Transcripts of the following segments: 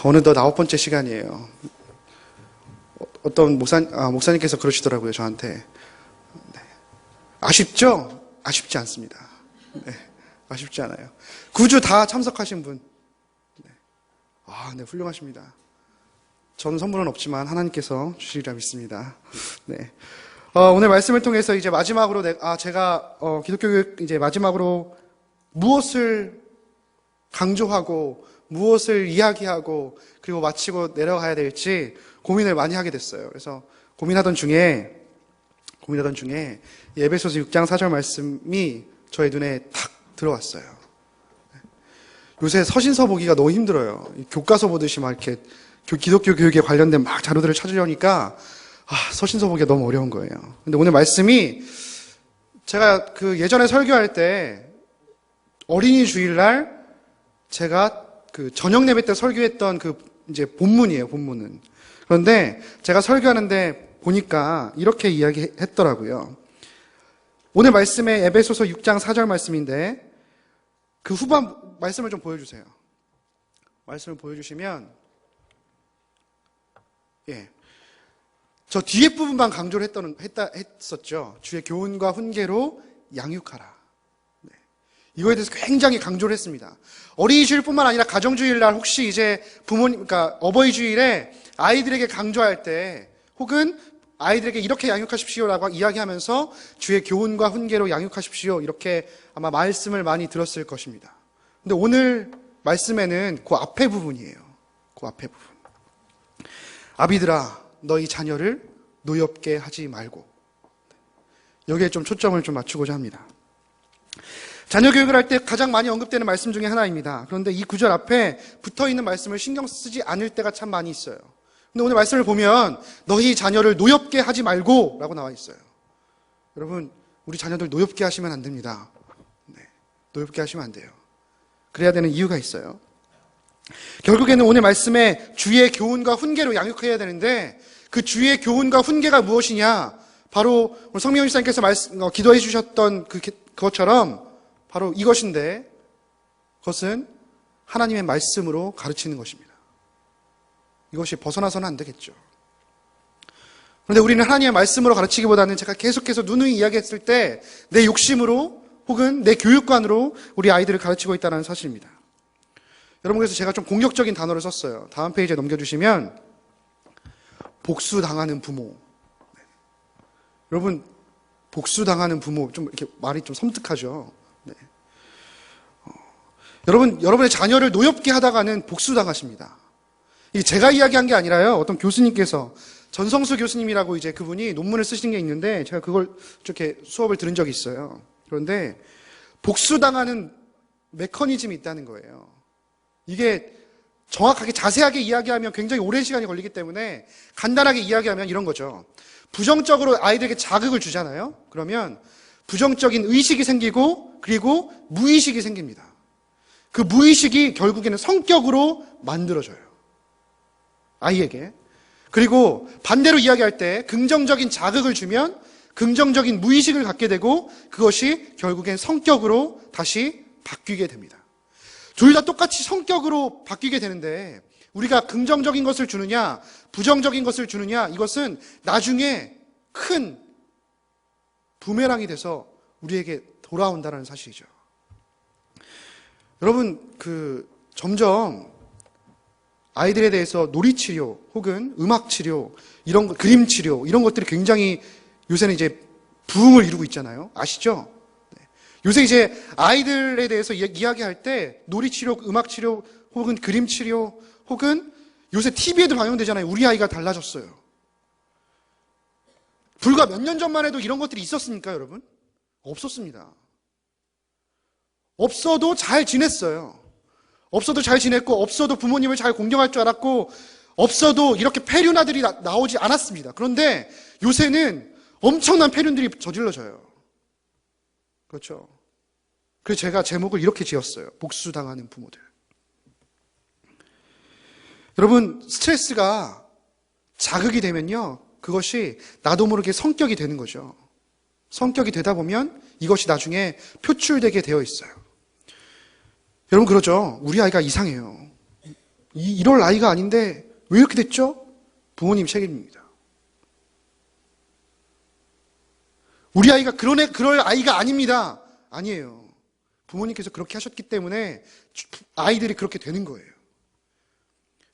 어느덧 9번째 시간이에요. 어떤 목사님께서 그러시더라고요, 저한테. 아쉽죠? 아쉽지 않습니다. 아쉽지 않아요. 9주 다 참석하신 분. 훌륭하십니다. 저는 선물은 없지만 하나님께서 주시리라 믿습니다. 오늘 말씀을 통해서 이제 마지막으로 제가 기독교 교육 이제 마지막으로 무엇을 강조하고 무엇을 이야기하고 그리고 마치고 내려가야 될지 고민을 많이 하게 됐어요. 그래서 고민하던 중에 에베소서 6장 4절 말씀이 저의 눈에 탁 들어왔어요. 요새 서신서 보기가 너무 힘들어요. 교과서 보듯이 막 이렇게 기독교 교육에 관련된 막 자료들을 찾으려니까 서신서 보기가 너무 어려운 거예요. 근데 오늘 말씀이 제가 예전에 설교할 때 어린이 주일날 제가 저녁 예배 때 설교했던 이제 본문이에요, 본문은. 그런데 제가 설교하는데 보니까 이렇게 이야기했더라고요. 오늘 말씀에 에베소서 6장 4절 말씀인데 그 후반 말씀을 좀 보여주세요. 말씀을 보여주시면 저 뒤에 부분만 강조를 했었죠. 주의 교훈과 훈계로 양육하라. 이거에 대해서 굉장히 강조를 했습니다. 어린이 주일뿐만 아니라 가정주일날 혹시 이제 그러니까 어버이 주일에 아이들에게 강조할 때 혹은 아이들에게 이렇게 양육하십시오라고 이야기하면서 주의 교훈과 훈계로 양육하십시오 이렇게 아마 말씀을 많이 들었을 것입니다. 근데 오늘 말씀에는 그 앞에 부분이에요. 그 앞에 부분. 아비들아 너희 자녀를 노엽게 하지 말고. 여기에 좀 초점을 좀 맞추고자 합니다. 자녀 교육을 할 때 가장 많이 언급되는 말씀 중에 하나입니다. 그런데 이 구절 앞에 붙어있는 말씀을 신경 쓰지 않을 때가 참 많이 있어요. 근데 오늘 말씀을 보면 너희 자녀를 노엽게 하지 말고 라고 나와 있어요. 여러분 우리 자녀들 노엽게 하시면 안 됩니다. 노엽게 하시면 안 돼요. 그래야 되는 이유가 있어요. 결국에는 오늘 말씀에 주의 교훈과 훈계로 양육해야 되는데 그 주의 교훈과 훈계가 무엇이냐, 바로 성명훈 집사님께서 기도해 주셨던 그것처럼 바로 이것인데 그것은 하나님의 말씀으로 가르치는 것입니다. 이것이 벗어나서는 안 되겠죠. 그런데 우리는 하나님의 말씀으로 가르치기보다는 제가 계속해서 누누이 이야기했을 때 내 욕심으로 혹은 내 교육관으로 우리 아이들을 가르치고 있다는 사실입니다. 여러분, 그래서 제가 좀 공격적인 단어를 썼어요. 다음 페이지에 넘겨주시면 복수당하는 부모. 여러분, 복수당하는 부모, 좀 이렇게 말이 좀 섬뜩하죠. 여러분의 자녀를 노엽게 하다가는 복수당하십니다. 이게 제가 이야기한 게 아니라요. 어떤 교수님께서, 전성수 교수님이라고 이제 그분이 논문을 쓰신 게 있는데 제가 그걸 이렇게 수업을 들은 적이 있어요. 그런데 복수당하는 메커니즘이 있다는 거예요. 이게 정확하게 자세하게 이야기하면 굉장히 오랜 시간이 걸리기 때문에 간단하게 이야기하면 이런 거죠. 부정적으로 아이들에게 자극을 주잖아요. 그러면 부정적인 의식이 생기고 그리고 무의식이 생깁니다. 그 무의식이 결국에는 성격으로 만들어져요. 아이에게. 그리고 반대로 이야기할 때 긍정적인 자극을 주면 긍정적인 무의식을 갖게 되고 그것이 결국엔 성격으로 다시 바뀌게 됩니다. 둘 다 똑같이 성격으로 바뀌게 되는데 우리가 긍정적인 것을 주느냐 부정적인 것을 주느냐, 이것은 나중에 큰 부메랑이 돼서 우리에게 돌아온다는 사실이죠. 여러분, 점점 아이들에 대해서 놀이치료 혹은 음악치료, 이런 거, 그림치료, 이런 것들이 굉장히 요새는 이제 부흥을 이루고 있잖아요. 아시죠? 요새 이제 아이들에 대해서 이야기할 때 놀이치료, 음악치료 혹은 그림치료 혹은 요새 TV에도 방영되잖아요. 우리 아이가 달라졌어요. 불과 몇 년 전만 해도 이런 것들이 있었습니까, 여러분? 없었습니다. 없어도 잘 지냈어요. 없어도 잘 지냈고, 없어도 부모님을 잘 공경할 줄 알았고, 없어도 이렇게 폐륜아들이 나오지 않았습니다. 그런데 요새는 엄청난 폐륜들이 저질러져요. 그렇죠. 그래서 제가 제목을 이렇게 지었어요. 복수당하는 부모들. 여러분, 스트레스가 자극이 되면요, 그것이 나도 모르게 성격이 되는 거죠. 성격이 되다 보면 이것이 나중에 표출되게 되어 있어요. 여러분, 그러죠. 우리 아이가 이상해요. 이럴 나이가 아닌데 왜 이렇게 됐죠? 부모님 책임입니다. 우리 아이가 그럴 아이가 아닙니다. 아니에요. 부모님께서 그렇게 하셨기 때문에 아이들이 그렇게 되는 거예요.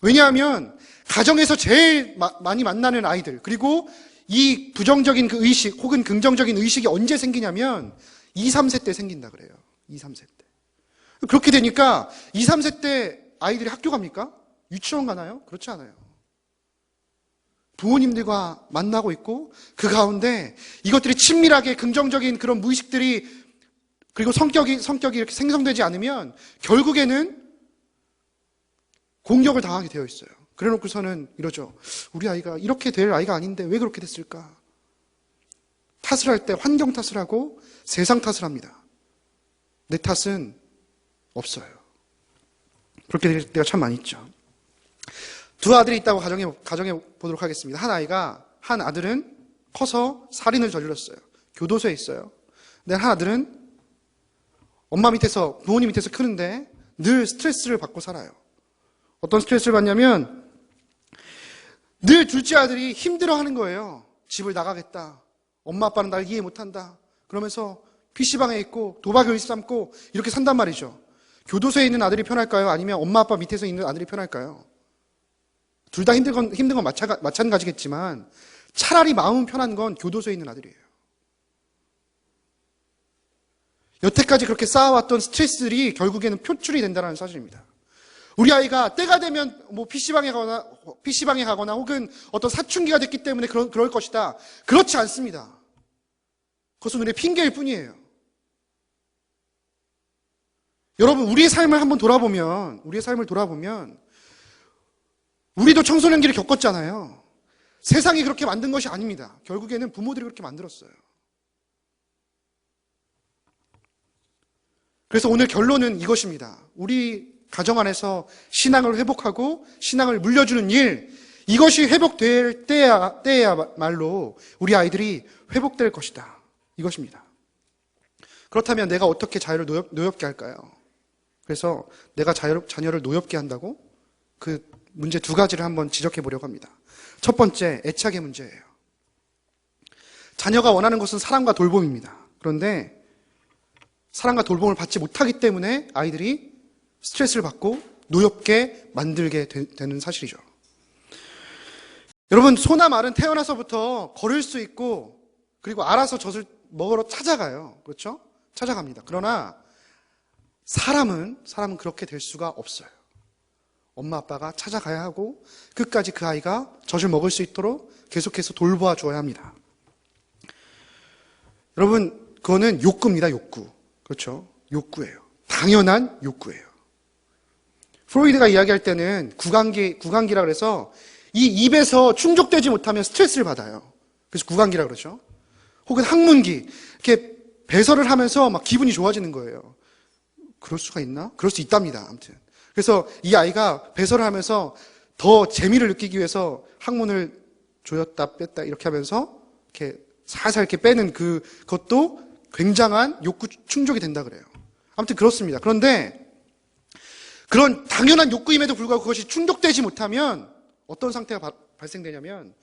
왜냐하면 가정에서 제일 많이 만나는 아이들, 그리고 이 부정적인 그 의식 혹은 긍정적인 의식이 언제 생기냐면 2, 3세 때 생긴다 그래요. 2, 3세 때. 그렇게 되니까 2, 3세 때 아이들이 학교 갑니까? 유치원 가나요? 그렇지 않아요. 부모님들과 만나고 있고 그 가운데 이것들이 친밀하게 긍정적인 그런 무의식들이 그리고 성격이 이렇게 생성되지 않으면 결국에는 공격을 당하게 되어 있어요. 그래 놓고서는 이러죠. 우리 아이가 이렇게 될 아이가 아닌데 왜 그렇게 됐을까? 탓을 할 때 환경 탓을 하고 세상 탓을 합니다. 내 탓은 없어요. 그렇게 될 때가 참 많이 있죠. 두 아들이 있다고 가정해 보도록 하겠습니다. 한 아들은 커서 살인을 저질렀어요. 교도소에 있어요. 근데 한 아들은 부모님 밑에서 크는데 늘 스트레스를 받고 살아요. 어떤 스트레스를 받냐면 늘 둘째 아들이 힘들어하는 거예요. 집을 나가겠다. 엄마 아빠는 날 이해 못한다. 그러면서 PC방에 있고 도박을 일삼고 이렇게 산단 말이죠. 교도소에 있는 아들이 편할까요? 아니면 엄마 아빠 밑에서 있는 아들이 편할까요? 둘 다 힘든 건 마찬가지겠지만 차라리 마음 편한 건 교도소에 있는 아들이에요. 여태까지 그렇게 쌓아왔던 스트레스들이 결국에는 표출이 된다는 사실입니다. 우리 아이가 때가 되면 PC방에 가거나 혹은 어떤 사춘기가 됐기 때문에 그럴 것이다. 그렇지 않습니다. 그것은 우리의 핑계일 뿐이에요. 여러분, 우리의 삶을 돌아보면 우리도 청소년기를 겪었잖아요. 세상이 그렇게 만든 것이 아닙니다. 결국에는 부모들이 그렇게 만들었어요. 그래서 오늘 결론은 이것입니다. 우리 가정 안에서 회복하고 신앙을 물려주는 일, 이것이 회복될 때야말로 우리 아이들이 회복될 것이다. 이것입니다. 그렇다면 내가 어떻게 자녀를 노엽게 할까요? 그래서 내가 자녀를 노엽게 한다고? 그 문제 두 가지를 한번 지적해 보려고 합니다. 첫 번째, 애착의 문제예요. 자녀가 원하는 것은 사랑과 돌봄입니다. 그런데 사랑과 돌봄을 받지 못하기 때문에 아이들이 스트레스를 받고 노엽게 만들게 되는 사실이죠. 여러분, 소나 말은 태어나서부터 걸을 수 있고 그리고 알아서 젖을 먹으러 찾아가요. 그렇죠? 찾아갑니다. 그러나 사람은 그렇게 될 수가 없어요. 엄마 아빠가 찾아가야 하고 끝까지 그 아이가 젖을 먹을 수 있도록 계속해서 돌보아 줘야 합니다. 여러분, 그거는 욕구입니다. 욕구. 그렇죠? 욕구예요. 당연한 욕구예요. 프로이드가 이야기할 때는 구강기라 그래서 이 입에서 충족되지 못하면 스트레스를 받아요. 그래서 구강기라 그러죠. 혹은 항문기, 이렇게 배설을 하면서 막 기분이 좋아지는 거예요. 그럴 수가 있나? 그럴 수 있답니다. 아무튼. 그래서 이 아이가 배설을 하면서 더 재미를 느끼기 위해서 항문을 조였다 뺐다 이렇게 하면서 이렇게 살살 이렇게 빼는 그것도 굉장한 욕구 충족이 된다 그래요. 아무튼 그렇습니다. 그런데 그런 당연한 욕구임에도 불구하고 그것이 충족되지 못하면 어떤 상태가 발생되냐면,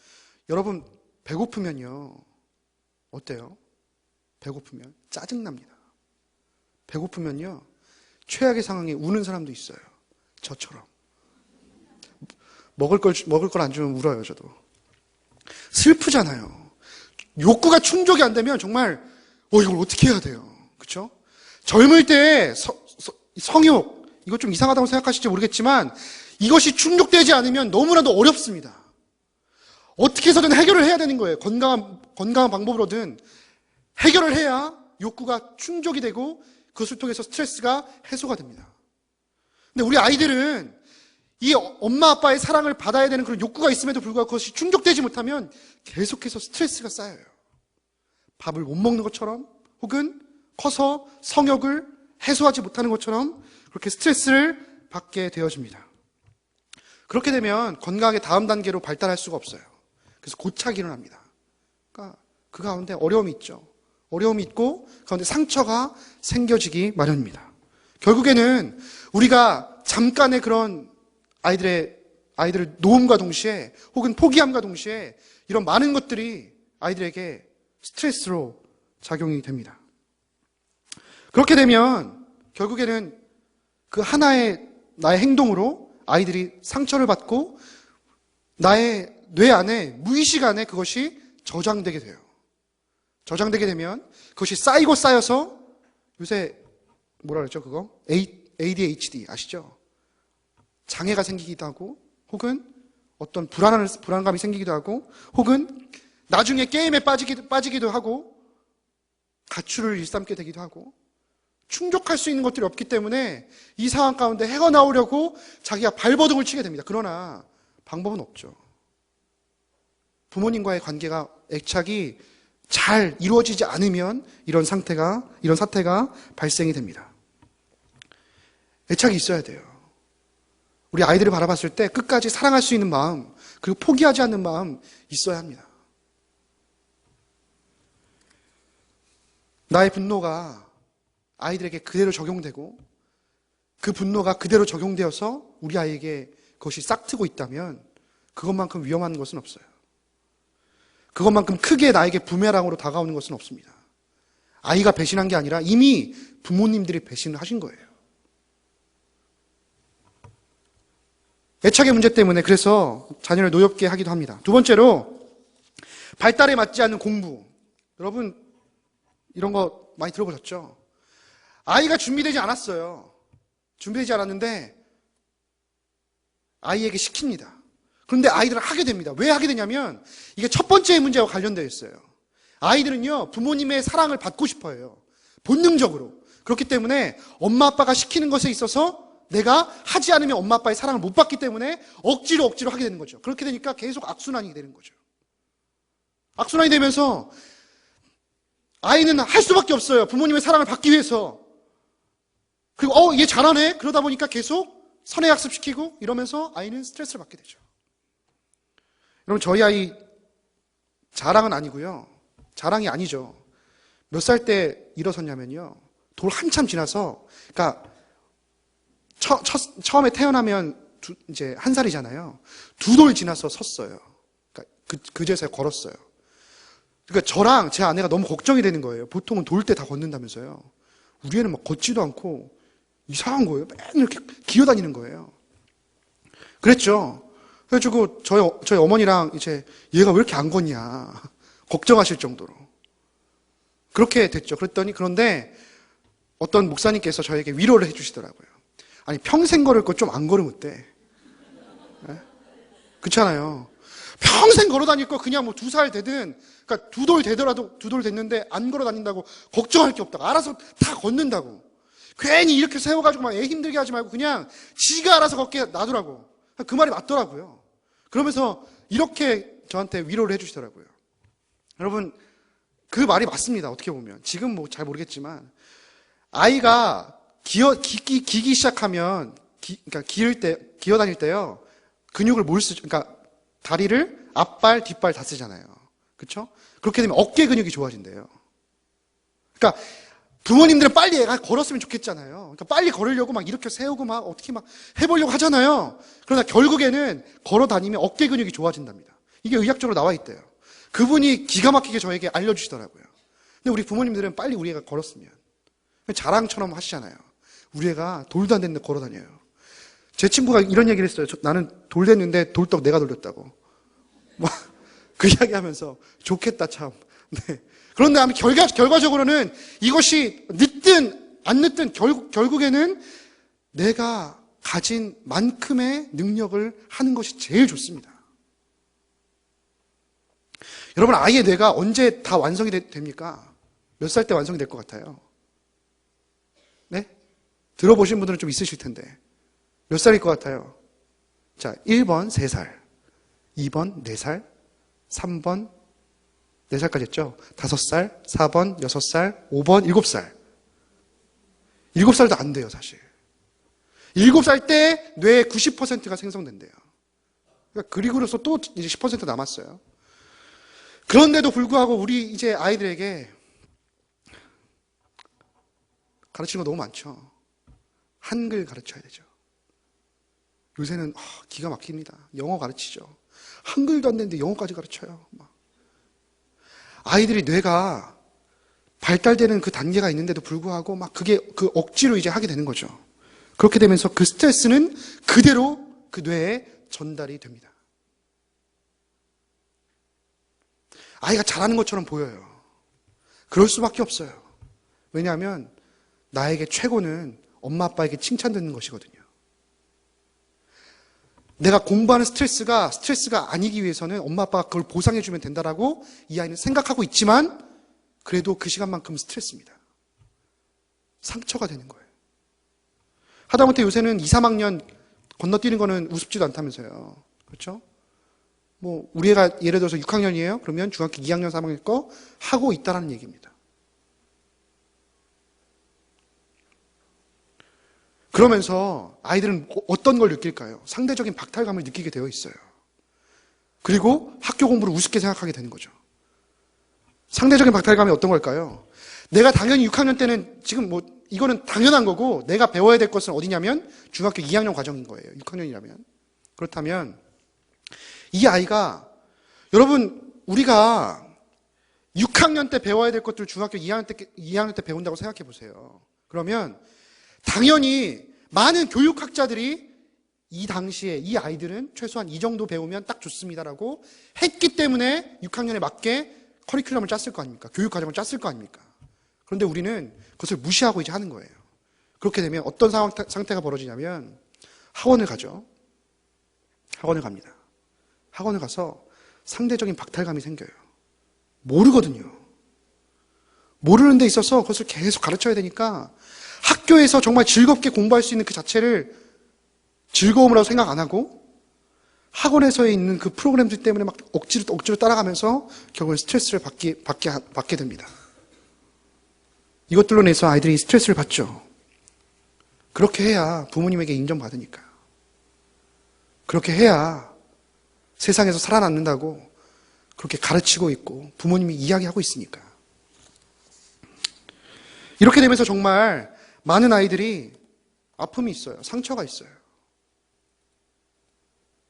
여러분, 배고프면요. 어때요? 배고프면 짜증납니다. 배고프면요. 최악의 상황에 우는 사람도 있어요. 저처럼. 먹을 걸 안 주면 울어요, 저도. 슬프잖아요. 욕구가 충족이 안 되면 정말 이걸 어떻게 해야 돼요? 그렇죠? 젊을 때 성욕, 이거 좀 이상하다고 생각하실지 모르겠지만 이것이 충족되지 않으면 너무나도 어렵습니다. 어떻게 해서든 해결을 해야 되는 거예요. 건강한 방법으로든 해결을 해야 욕구가 충족이 되고 그것을 통해서 스트레스가 해소가 됩니다. 근데 우리 아이들은 이 엄마 아빠의 사랑을 받아야 되는 그런 욕구가 있음에도 불구하고 그것이 충족되지 못하면 계속해서 스트레스가 쌓여요. 밥을 못 먹는 것처럼 혹은 커서 성욕을 해소하지 못하는 것처럼 그렇게 스트레스를 받게 되어집니다. 그렇게 되면 건강하게 다음 단계로 발달할 수가 없어요. 그래서 고착이 일어납니다. 그러니까 그 가운데 어려움이 있죠. 어려움이 있고 가운데 상처가 생겨지기 마련입니다. 결국에는 우리가 잠깐의 그런 아이들을 놓음과 동시에 혹은 포기함과 동시에 이런 많은 것들이 아이들에게 스트레스로 작용이 됩니다. 그렇게 되면 결국에는 그 하나의 나의 행동으로 아이들이 상처를 받고 나의 뇌 안에 무의식 안에 그것이 저장되게 돼요. 저장되게 되면 그것이 쌓이고 쌓여서 요새 뭐라 그랬죠 그거? ADHD 아시죠? 장애가 생기기도 하고 혹은 어떤 불안감이 생기기도 하고 혹은 나중에 게임에 빠지기도 하고 가출을 일삼게 되기도 하고 충족할 수 있는 것들이 없기 때문에 이 상황 가운데 헤어나오려고 자기가 발버둥을 치게 됩니다. 그러나 방법은 없죠. 부모님과의 관계가 애착이 잘 이루어지지 않으면 이런 사태가 발생이 됩니다. 애착이 있어야 돼요. 우리 아이들을 바라봤을 때 끝까지 사랑할 수 있는 마음, 그리고 포기하지 않는 마음 있어야 합니다. 나의 분노가 아이들에게 그대로 적용되고 그 분노가 그대로 적용되어서 우리 아이에게 그것이 싹트고 있다면 그것만큼 위험한 것은 없어요. 그것만큼 크게 나에게 부메랑으로 다가오는 것은 없습니다. 아이가 배신한 게 아니라 이미 부모님들이 배신을 하신 거예요. 애착의 문제 때문에 그래서 자녀를 노엽게 하기도 합니다. 두 번째로 발달에 맞지 않는 공부. 여러분 이런 거 많이 들어보셨죠? 아이가 준비되지 않았어요. 준비되지 않았는데 아이에게 시킵니다. 그런데 아이들은 하게 됩니다. 왜 하게 되냐면 이게 첫 번째 문제와 관련되어 있어요. 아이들은요 부모님의 사랑을 받고 싶어 해요. 본능적으로. 그렇기 때문에 엄마 아빠가 시키는 것에 있어서 내가 하지 않으면 엄마 아빠의 사랑을 못 받기 때문에 억지로 하게 되는 거죠. 그렇게 되니까 계속 악순환이 되는 거죠. 악순환이 되면서 아이는 할 수밖에 없어요. 부모님의 사랑을 받기 위해서. 그리고 얘 잘하네. 그러다 보니까 계속 선행학습시키고 이러면서 아이는 스트레스를 받게 되죠. 여러분 저희 아이 자랑은 아니고요. 자랑이 아니죠. 몇 살 때 일어섰냐면요. 돌 한참 지나서 그러니까 처음에 태어나면 이제 1살이잖아요. 2돌 지나서 섰어요. 그러니까 그제서야 걸었어요. 그러니까 저랑 제 아내가 너무 걱정이 되는 거예요. 보통은 돌 때 다 걷는다면서요. 우리 애는 막 걷지도 않고 이상한 거예요. 맨날 이렇게 기어다니는 거예요. 그랬죠. 그래가지고 저희 어머니랑 이제 얘가 왜 이렇게 안 걷냐 걱정하실 정도로 그렇게 됐죠. 그런데 어떤 목사님께서 저에게 위로를 해주시더라고요. 아니 평생 걸을 거 좀 안 걸으면 어때? 네? 그렇잖아요. 평생 걸어 다닐 거 그냥 뭐 2살 되든 그러니까 2돌 되더라도 2돌 됐는데 안 걸어 다닌다고 걱정할 게 없다고 알아서 다 걷는다고 괜히 이렇게 세워가지고 막 애 힘들게 하지 말고 그냥 지가 알아서 걷게 놔두라고 그 말이 맞더라고요. 그러면서 이렇게 저한테 위로를 해주시더라고요. 여러분 그 말이 맞습니다. 어떻게 보면 지금 뭐 잘 모르겠지만 아이가 기기 시작하면 그러니까 기어 다닐 때요 근육을 뭘 쓰죠? 그러니까 다리를 앞발 뒷발 다 쓰잖아요. 그렇죠? 그렇게 되면 어깨 근육이 좋아진대요. 그러니까 부모님들은 빨리 애가 걸었으면 좋겠잖아요. 그러니까 빨리 걸으려고 막 이렇게 세우고 막 어떻게 막 해보려고 하잖아요. 그러나 결국에는 걸어 다니면 어깨 근육이 좋아진답니다. 이게 의학적으로 나와 있대요. 그분이 기가 막히게 저에게 알려주시더라고요. 근데 우리 부모님들은 빨리 우리 애가 걸었으면 자랑처럼 하시잖아요. 우리 애가 돌도 안 됐는데 걸어 다녀요. 제 친구가 이런 얘기를 했어요. 나는 돌 됐는데 돌떡 내가 돌렸다고. 뭐 그 이야기 하면서 좋겠다 참. 네. 그런데 아마 결과적으로는 이것이 늦든 안 늦든 결국에는 내가 가진 만큼의 능력을 하는 것이 제일 좋습니다. 여러분 아이의 뇌가 언제 다 완성이 됩니까? 몇 살 때 완성이 될 것 같아요? 네? 들어보신 분들은 좀 있으실 텐데 몇 살일 것 같아요? 자, 1번 3살, 2번 4살, 3번 4살까지 했죠? 5살, 4번 6살, 5번 7살. 7살도 안 돼요, 사실. 7살 때 뇌의 90%가 생성된대요. 그리고서 또 이제 10% 남았어요. 그런데도 불구하고 우리 이제 아이들에게 가르치는 거 너무 많죠. 한글 가르쳐야 되죠. 요새는 기가 막힙니다. 영어 가르치죠. 한글도 안 되는데 영어까지 가르쳐요. 아이들이 뇌가 발달되는 그 단계가 있는데도 불구하고 그게 그 억지로 이제 하게 되는 거죠. 그렇게 되면서 그 스트레스는 그대로 그 뇌에 전달이 됩니다. 아이가 잘하는 것처럼 보여요. 그럴 수밖에 없어요. 왜냐하면 나에게 최고는 엄마 아빠에게 칭찬듣는 것이거든요. 내가 공부하는 스트레스가 아니기 위해서는 엄마 아빠가 그걸 보상해주면 된다라고 이 아이는 생각하고 있지만 그래도 그 시간만큼 스트레스입니다. 상처가 되는 거예요. 하다못해 요새는 2, 3학년 건너뛰는 거는 우습지도 않다면서요. 그렇죠? 우리 애가 예를 들어서 6학년이에요? 그러면 중학교 2학년, 3학년 거 하고 있다라는 얘기입니다. 그러면서 아이들은 어떤 걸 느낄까요? 상대적인 박탈감을 느끼게 되어 있어요. 그리고 학교 공부를 우습게 생각하게 되는 거죠. 상대적인 박탈감이 어떤 걸까요? 내가 당연히 6학년 때는 지금 이거는 당연한 거고 내가 배워야 될 것은 어디냐면 중학교 2학년 과정인 거예요. 6학년이라면. 그렇다면 이 아이가 여러분 우리가 6학년 때 배워야 될 것들을 중학교 2학년 때 배운다고 생각해 보세요. 그러면 당연히 많은 교육학자들이 이 당시에 이 아이들은 최소한 이 정도 배우면 딱 좋습니다라고 했기 때문에 6학년에 맞게 커리큘럼을 짰을 거 아닙니까? 교육과정을 짰을 거 아닙니까? 그런데 우리는 그것을 무시하고 이제 하는 거예요. 그렇게 되면 어떤 상태가 벌어지냐면 학원을 가죠. 학원을 갑니다. 학원을 가서 상대적인 박탈감이 생겨요. 모르거든요. 모르는 데 있어서 그것을 계속 가르쳐야 되니까 학교에서 정말 즐겁게 공부할 수 있는 그 자체를 즐거움이라고 생각 안 하고 학원에서 있는 그 프로그램들 때문에 막 억지로 따라가면서 결국은 스트레스를 받게 됩니다. 이것들로 인해서 아이들이 스트레스를 받죠. 그렇게 해야 부모님에게 인정받으니까. 그렇게 해야 세상에서 살아남는다고 그렇게 가르치고 있고 부모님이 이야기하고 있으니까. 이렇게 되면서 정말 많은 아이들이 아픔이 있어요. 상처가 있어요.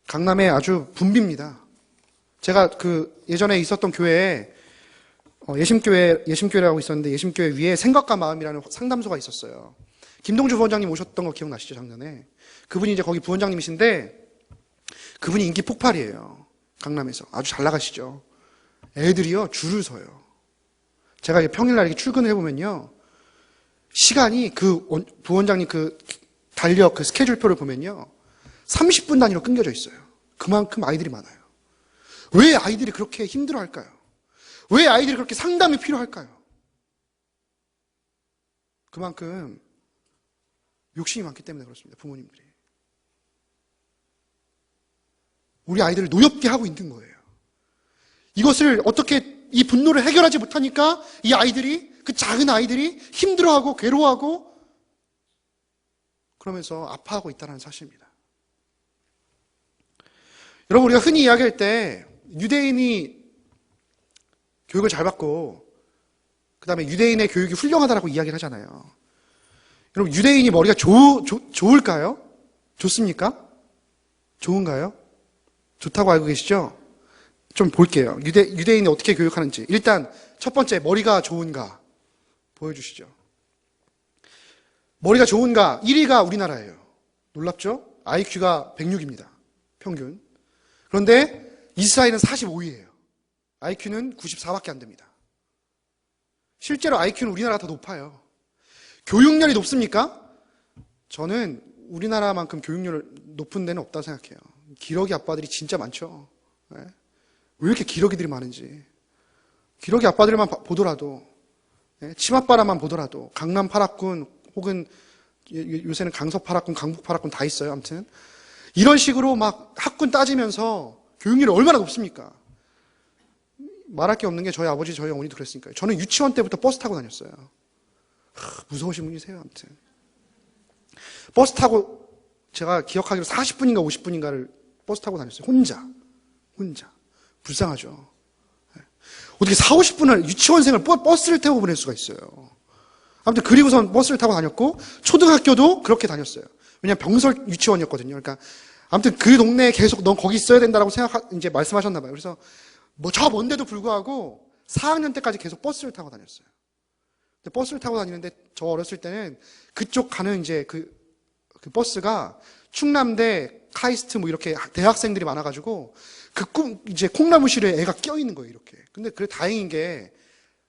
강남에 아주 붐빕니다. 제가 예전에 있었던 교회에 예심교회라고 있었는데 예심교회 위에 생각과 마음이라는 상담소가 있었어요. 김동주 부원장님 오셨던 거 기억나시죠? 작년에. 그분이 이제 거기 부원장님이신데 그분이 인기 폭발이에요. 강남에서. 아주 잘 나가시죠. 애들이요 줄을 서요. 제가 평일날 이렇게 출근을 해보면요. 시간이 부원장님 달력 스케줄표를 보면요. 30분 단위로 끊겨져 있어요. 그만큼 아이들이 많아요. 왜 아이들이 그렇게 힘들어 할까요? 왜 아이들이 그렇게 상담이 필요할까요? 그만큼 욕심이 많기 때문에 그렇습니다. 부모님들이. 우리 아이들을 노엽게 하고 있는 거예요. 이것을 어떻게 이 분노를 해결하지 못하니까 이 아이들이 그 작은 아이들이 힘들어하고 괴로워하고 그러면서 아파하고 있다는 사실입니다. 여러분 우리가 흔히 이야기할 때 유대인이 교육을 잘 받고 그 다음에 유대인의 교육이 훌륭하다라고 이야기를 하잖아요. 여러분 유대인이 머리가 좋을까요? 좋습니까? 좋은가요? 좋다고 알고 계시죠? 좀 볼게요. 유대인이 어떻게 교육하는지. 일단 첫 번째 머리가 좋은가 보여주시죠. 머리가 좋은가 1위가 우리나라예요. 놀랍죠? IQ가 106입니다. 평균. 그런데 이스라엘은 45위예요. IQ는 94밖에 안 됩니다. 실제로 IQ는 우리나라가 더 높아요. 교육열이 높습니까? 저는 우리나라만큼 교육열 높은 데는 없다고 생각해요. 기러기 아빠들이 진짜 많죠. 네? 왜 이렇게 기러기들이 많은지. 기러기 아빠들만 보더라도 치맛바람만 보더라도 강남 8학군 혹은 요새는 강서 8학군, 강북 8학군 다 있어요. 아무튼 이런 식으로 막 학군 따지면서 교육열이 얼마나 높습니까? 말할 게 없는 게 저희 아버지, 저희 어머니도 그랬으니까요. 저는 유치원 때부터 버스 타고 다녔어요. 무서우신 분이세요. 아무튼 버스 타고 제가 기억하기로 40분인가 50분인가를 버스 타고 다녔어요. 혼자. 불쌍하죠. 어떻게 40, 50분을 유치원생을 버스를 태우고 보낼 수가 있어요. 아무튼 그리고선 버스를 타고 다녔고 초등학교도 그렇게 다녔어요. 왜냐하면 병설 유치원이었거든요. 그러니까 아무튼 그 동네에 계속 넌 거기 있어야 된다라고 이제 말씀하셨나 봐요. 그래서 뭐 저 먼데도 불구하고 4학년 때까지 계속 버스를 타고 다녔어요. 근데 버스를 타고 다니는데 저 어렸을 때는 그쪽 가는 이제 그 버스가 충남대, 카이스트 뭐 이렇게 대학생들이 많아가지고 이제 콩나무실에 애가 껴있는 거예요, 이렇게. 근데 그래 다행인 게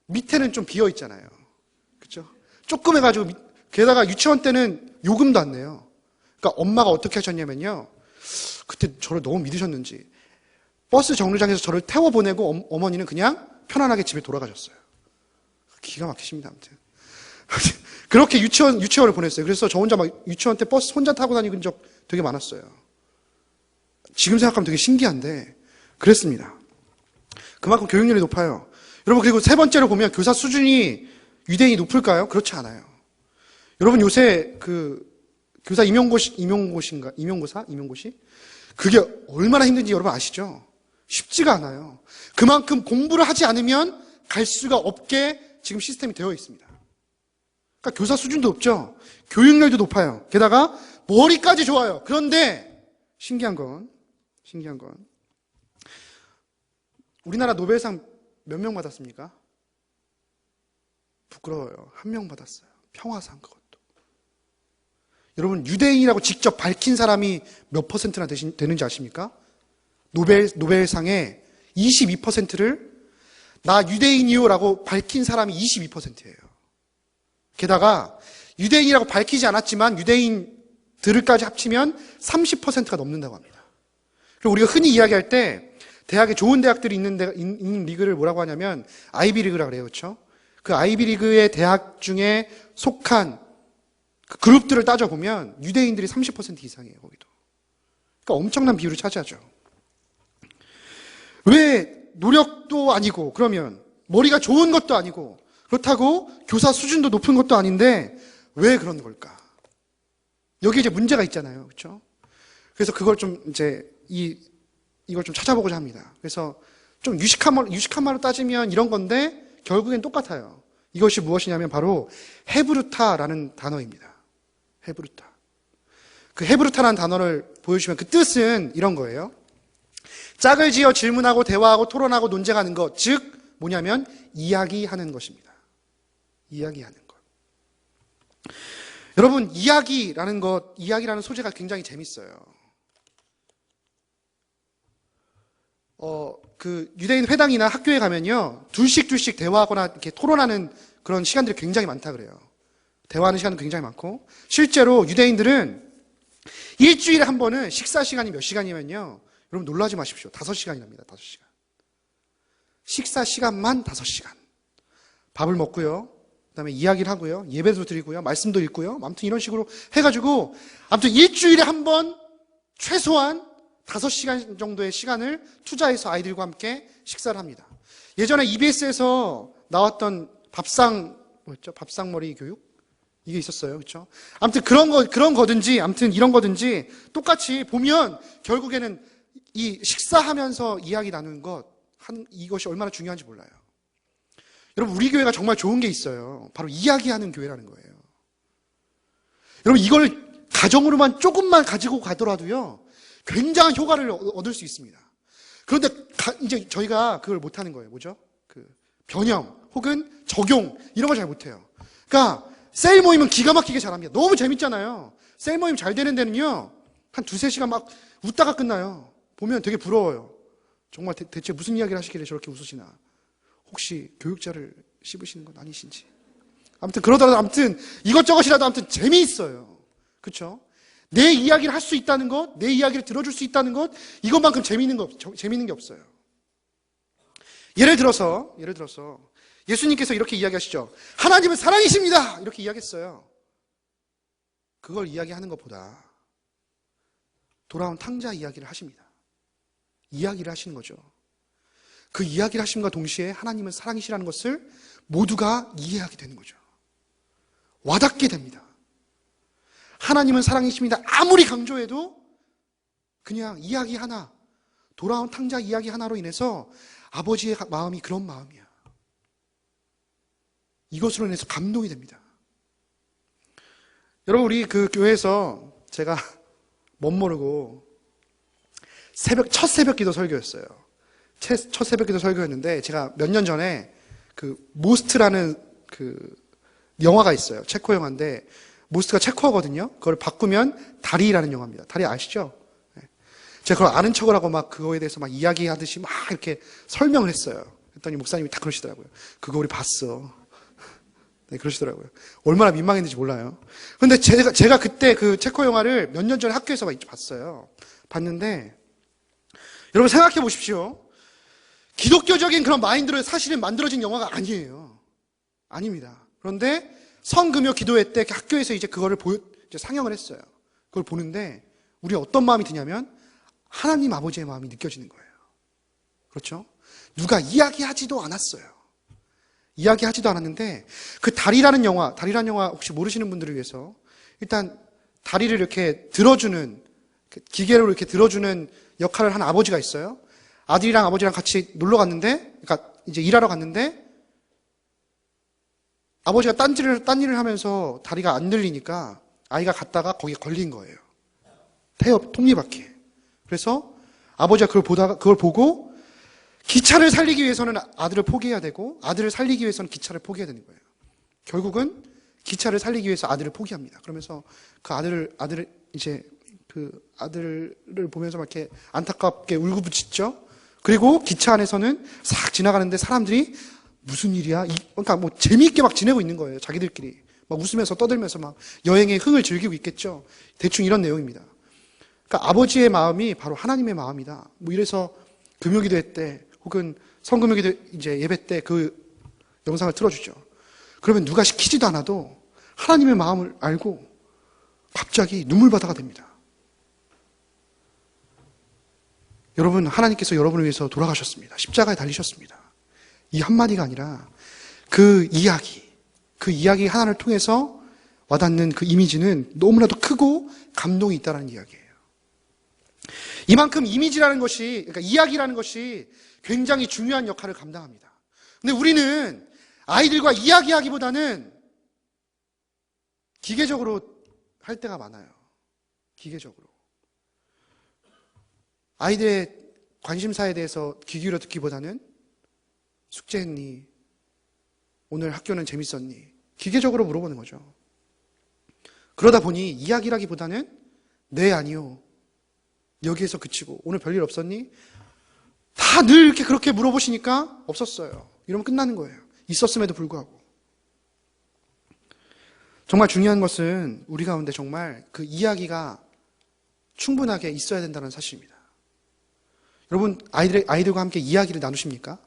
밑에는 좀 비어 있잖아요. 그쵸? 조금 해가지고 게다가 유치원 때는 요금도 안 내요. 그러니까 엄마가 어떻게 하셨냐면요. 그때 저를 너무 믿으셨는지 버스 정류장에서 저를 태워보내고 어머니는 그냥 편안하게 집에 돌아가셨어요. 기가 막히십니다, 아무튼. 그렇게 유치원을 보냈어요. 그래서 저 혼자 막 유치원 때 버스 혼자 타고 다니는 적 되게 많았어요. 지금 생각하면 되게 신기한데, 그랬습니다. 그만큼 교육열이 높아요. 여러분, 그리고 세 번째로 보면 교사 수준이 유대인이 높을까요? 그렇지 않아요. 여러분, 요새 교사 임용고시? 그게 얼마나 힘든지 여러분 아시죠? 쉽지가 않아요. 그만큼 공부를 하지 않으면 갈 수가 없게 지금 시스템이 되어 있습니다. 그러니까 교사 수준도 높죠. 교육열도 높아요. 게다가 머리까지 좋아요. 그런데 신기한 건 우리나라 노벨상 몇 명 받았습니까? 부끄러워요. 1명 받았어요. 평화상 그것도. 여러분 유대인이라고 직접 밝힌 사람이 몇 퍼센트나 되는지 아십니까? 노벨상의 22%를 나 유대인이요라고 밝힌 사람이 22%예요. 게다가 유대인이라고 밝히지 않았지만 유대인들까지 합치면 30%가 넘는다고 합니다. 그리고 우리가 흔히 이야기할 때 대학에 좋은 대학들이 있는 리그를 뭐라고 하냐면 아이비 리그라고 그래요. 그렇죠? 그 아이비 리그의 대학 중에 속한 그 그룹들을 따져보면 유대인들이 30% 이상이에요. 거기도. 그러니까 엄청난 비율을 차지하죠. 왜 노력도 아니고 그러면 머리가 좋은 것도 아니고 그렇다고 교사 수준도 높은 것도 아닌데 왜 그런 걸까? 여기 이제 문제가 있잖아요. 그렇죠? 그래서 그걸 좀 이제 이걸 좀 찾아보고자 합니다. 그래서 좀 유식한 말로 따지면 이런 건데 결국엔 똑같아요. 이것이 무엇이냐면 바로 헤브루타라는 단어입니다. 헤브루타. 그 헤브루타라는 단어를 보여주시면 그 뜻은 이런 거예요. 짝을 지어 질문하고 대화하고 토론하고 논쟁하는 것, 즉 뭐냐면 이야기하는 것입니다. 이야기하는 것. 여러분 이야기라는 소재가 굉장히 재밌어요. 그 유대인 회당이나 학교에 가면요 둘씩 대화하거나 이렇게 토론하는 그런 시간들이 굉장히 많다 그래요. 대화하는 시간도 굉장히 많고 실제로 유대인들은 일주일에 한 번은 식사 시간이 몇 시간이면요 여러분 놀라지 마십시오. 5시간이랍니다. 5시간. 식사 시간만 5시간. 밥을 먹고요. 그다음에 이야기를 하고요. 예배도 드리고요. 말씀도 읽고요. 아무튼 이런 식으로 해가지고 아무튼 일주일에 한 번 최소한 5시간 정도의 시간을 투자해서 아이들과 함께 식사를 합니다. 예전에 EBS에서 나왔던 밥상머리 교육? 이게 있었어요. 그렇죠? 아무튼 그런 거든지 아무튼 이런 거든지 똑같이 보면 결국에는 이 식사하면서 이야기 나누는 이것이 얼마나 중요한지 몰라요. 여러분 우리 교회가 정말 좋은 게 있어요. 바로 이야기하는 교회라는 거예요. 여러분 이걸 가정으로만 조금만 가지고 가더라도요. 굉장한 효과를 얻을 수 있습니다. 그런데 이제 저희가 그걸 못하는 거예요. 뭐죠? 변형 혹은 적용 이런 걸 잘 못해요. 그러니까 셀 모임은 기가 막히게 잘합니다. 너무 재밌잖아요. 셀 모임 잘 되는 데는요. 한 2-3시간 막 웃다가 끝나요. 보면 되게 부러워요. 정말 대체 무슨 이야기를 하시길래 저렇게 웃으시나. 혹시 교육자를 씹으시는 건 아니신지. 아무튼 그러다가 아무튼 이것저것이라도 아무튼 재미있어요. 그렇죠? 내 이야기를 할 수 있다는 것, 내 이야기를 들어줄 수 있다는 것, 이것만큼 재미있는 게 없어요. 예를 들어서 예수님께서 이렇게 이야기하시죠. 하나님은 사랑이십니다. 이렇게 이야기했어요. 그걸 이야기하는 것보다 돌아온 탕자 이야기를 하십니다. 이야기를 하시는 거죠. 그 이야기를 하심과 동시에 하나님은 사랑이시라는 것을 모두가 이해하게 되는 거죠. 와닿게 됩니다. 하나님은 사랑이십니다. 아무리 강조해도 그냥 이야기 하나, 돌아온 탕자 이야기 하나로 인해서 아버지의 마음이 그런 마음이야. 이것으로 인해서 감동이 됩니다. 여러분 우리 그 교회에서 제가 멋모르고 첫 새벽 기도 설교였어요. 첫 새벽 기도 설교였는데, 제가 몇 년 전에 그 모스트라는 그 영화가 있어요. 체코 영화인데, 모스트가 체코어거든요. 그걸 바꾸면 다리라는 영화입니다. 다리 아시죠? 제가 그걸 아는 척을 하고 막 그거에 대해서 막 이야기하듯이 막 이렇게 설명을 했어요. 그랬더니 목사님이 딱 그러시더라고요. 그거 우리 봤어. 네, 그러시더라고요. 얼마나 민망했는지 몰라요. 근데 제가 그때 그 체코 영화를 몇 년 전에 학교에서 봤어요. 봤는데, 여러분 생각해 보십시오. 기독교적인 그런 마인드로 사실은 만들어진 영화가 아니에요. 아닙니다. 그런데 성금요 기도회 때 학교에서 이제 그거를 이제 상영을 했어요. 그걸 보는데, 우리 어떤 마음이 드냐면, 하나님 아버지의 마음이 느껴지는 거예요. 그렇죠? 누가 이야기하지도 않았어요. 이야기하지도 않았는데 그 다리라는 영화 혹시 모르시는 분들을 위해서 일단 다리를 이렇게 들어주는, 기계로 이렇게 들어주는 역할을 한 아버지가 있어요. 아들이랑 아버지랑 같이 놀러 갔는데, 그러니까 이제 일하러 갔는데 아버지가 딴 일을 하면서 다리가 안 들리니까 아이가 갔다가 거기에 걸린 거예요. 톱니바퀴에. 그래서 아버지가 그걸 보고 기차를 살리기 위해서는 아들을 포기해야 되고, 아들을 살리기 위해서는 기차를 포기해야 되는 거예요. 결국은 기차를 살리기 위해서 아들을 포기합니다. 그러면서 그 아들을 보면서 막 이렇게 안타깝게 울고붙이죠. 그리고 기차 안에서는 싹 지나가는데 사람들이 무슨 일이야? 그러니까 뭐 재미있게 막 지내고 있는 거예요. 자기들끼리. 막 웃으면서 떠들면서 막 여행의 흥을 즐기고 있겠죠. 대충 이런 내용입니다. 그러니까 아버지의 마음이 바로 하나님의 마음이다. 뭐 이래서 금요기도회 때 혹은 성금요기도 이제 예배 때 그 영상을 틀어주죠. 그러면 누가 시키지도 않아도 하나님의 마음을 알고 갑자기 눈물바다가 됩니다. 여러분, 하나님께서 여러분을 위해서 돌아가셨습니다. 십자가에 달리셨습니다. 이 한마디가 아니라 그 이야기 하나를 통해서 와닿는 그 이미지는 너무나도 크고 감동이 있다는 이야기예요. 이만큼 이미지라는 것이, 그러니까 이야기라는 것이 굉장히 중요한 역할을 감당합니다. 근데 우리는 아이들과 이야기하기보다는 기계적으로 할 때가 많아요. 기계적으로. 아이들의 관심사에 대해서 귀 기울여 듣기보다는 숙제했니? 오늘 학교는 재밌었니? 기계적으로 물어보는 거죠. 그러다 보니 이야기라기보다는 네, 아니요. 여기에서 그치고 오늘 별일 없었니? 다 늘 이렇게 그렇게 물어보시니까 없었어요. 이러면 끝나는 거예요. 있었음에도 불구하고. 정말 중요한 것은 우리 가운데 정말 그 이야기가 충분하게 있어야 된다는 사실입니다. 여러분, 아이들과 함께 이야기를 나누십니까?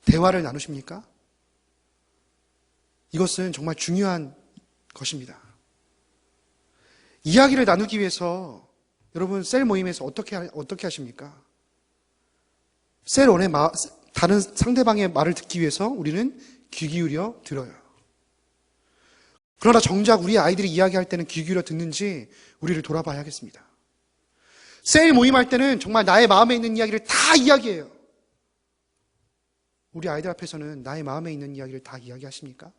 대화를 나누십니까? 이것은 정말 중요한 것입니다. 이야기를 나누기 위해서 여러분 셀 모임에서 어떻게 하십니까? 셀1의 다른 상대방의 말을 듣기 위해서 우리는 귀 기울여 들어요. 그러나 정작 우리 아이들이 이야기할 때는 귀 기울여 듣는지 우리를 돌아봐야 하겠습니다. 셀 모임할 때는 정말 나의 마음에 있는 이야기를 다 이야기해요. 우리 아이들 앞에서는 나의 마음에 있는 이야기를 다 이야기하십니까?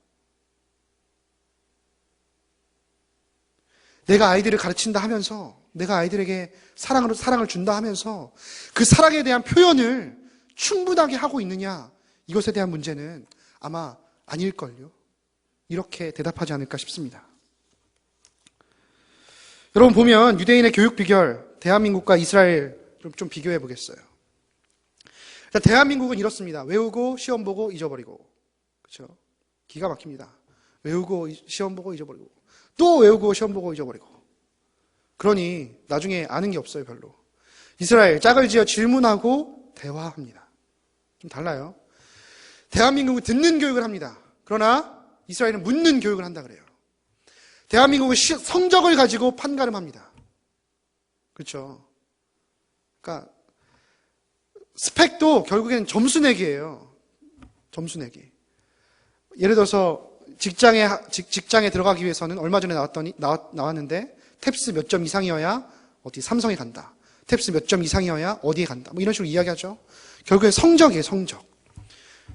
내가 아이들을 가르친다 하면서, 내가 아이들에게 사랑을 준다 하면서 그 사랑에 대한 표현을 충분하게 하고 있느냐, 이것에 대한 문제는 아마 아닐걸요. 이렇게 대답하지 않을까 싶습니다. 여러분 보면 유대인의 교육 비결, 대한민국과 이스라엘 좀 비교해 보겠어요. 대한민국은 이렇습니다. 외우고 시험 보고 잊어버리고. 그렇죠? 기가 막힙니다. 외우고 시험 보고 잊어버리고. 또 외우고 시험 보고 잊어버리고. 그러니 나중에 아는 게 없어요, 별로. 이스라엘 짝을 지어 질문하고 대화합니다. 좀 달라요. 대한민국은 듣는 교육을 합니다. 그러나 이스라엘은 묻는 교육을 한다 그래요. 대한민국은 성적을 가지고 판가름합니다. 그렇죠? 그러니까 스펙도 결국에는 점수 내기예요. 점수 내기. 예를 들어서 직장에 들어가기 위해서는 얼마 전에 나왔는데 탭스 몇 점 이상이어야 어디 삼성에 간다. 탭스 몇 점 이상이어야 어디에 간다. 뭐 이런 식으로 이야기하죠. 결국엔 성적이에요, 성적.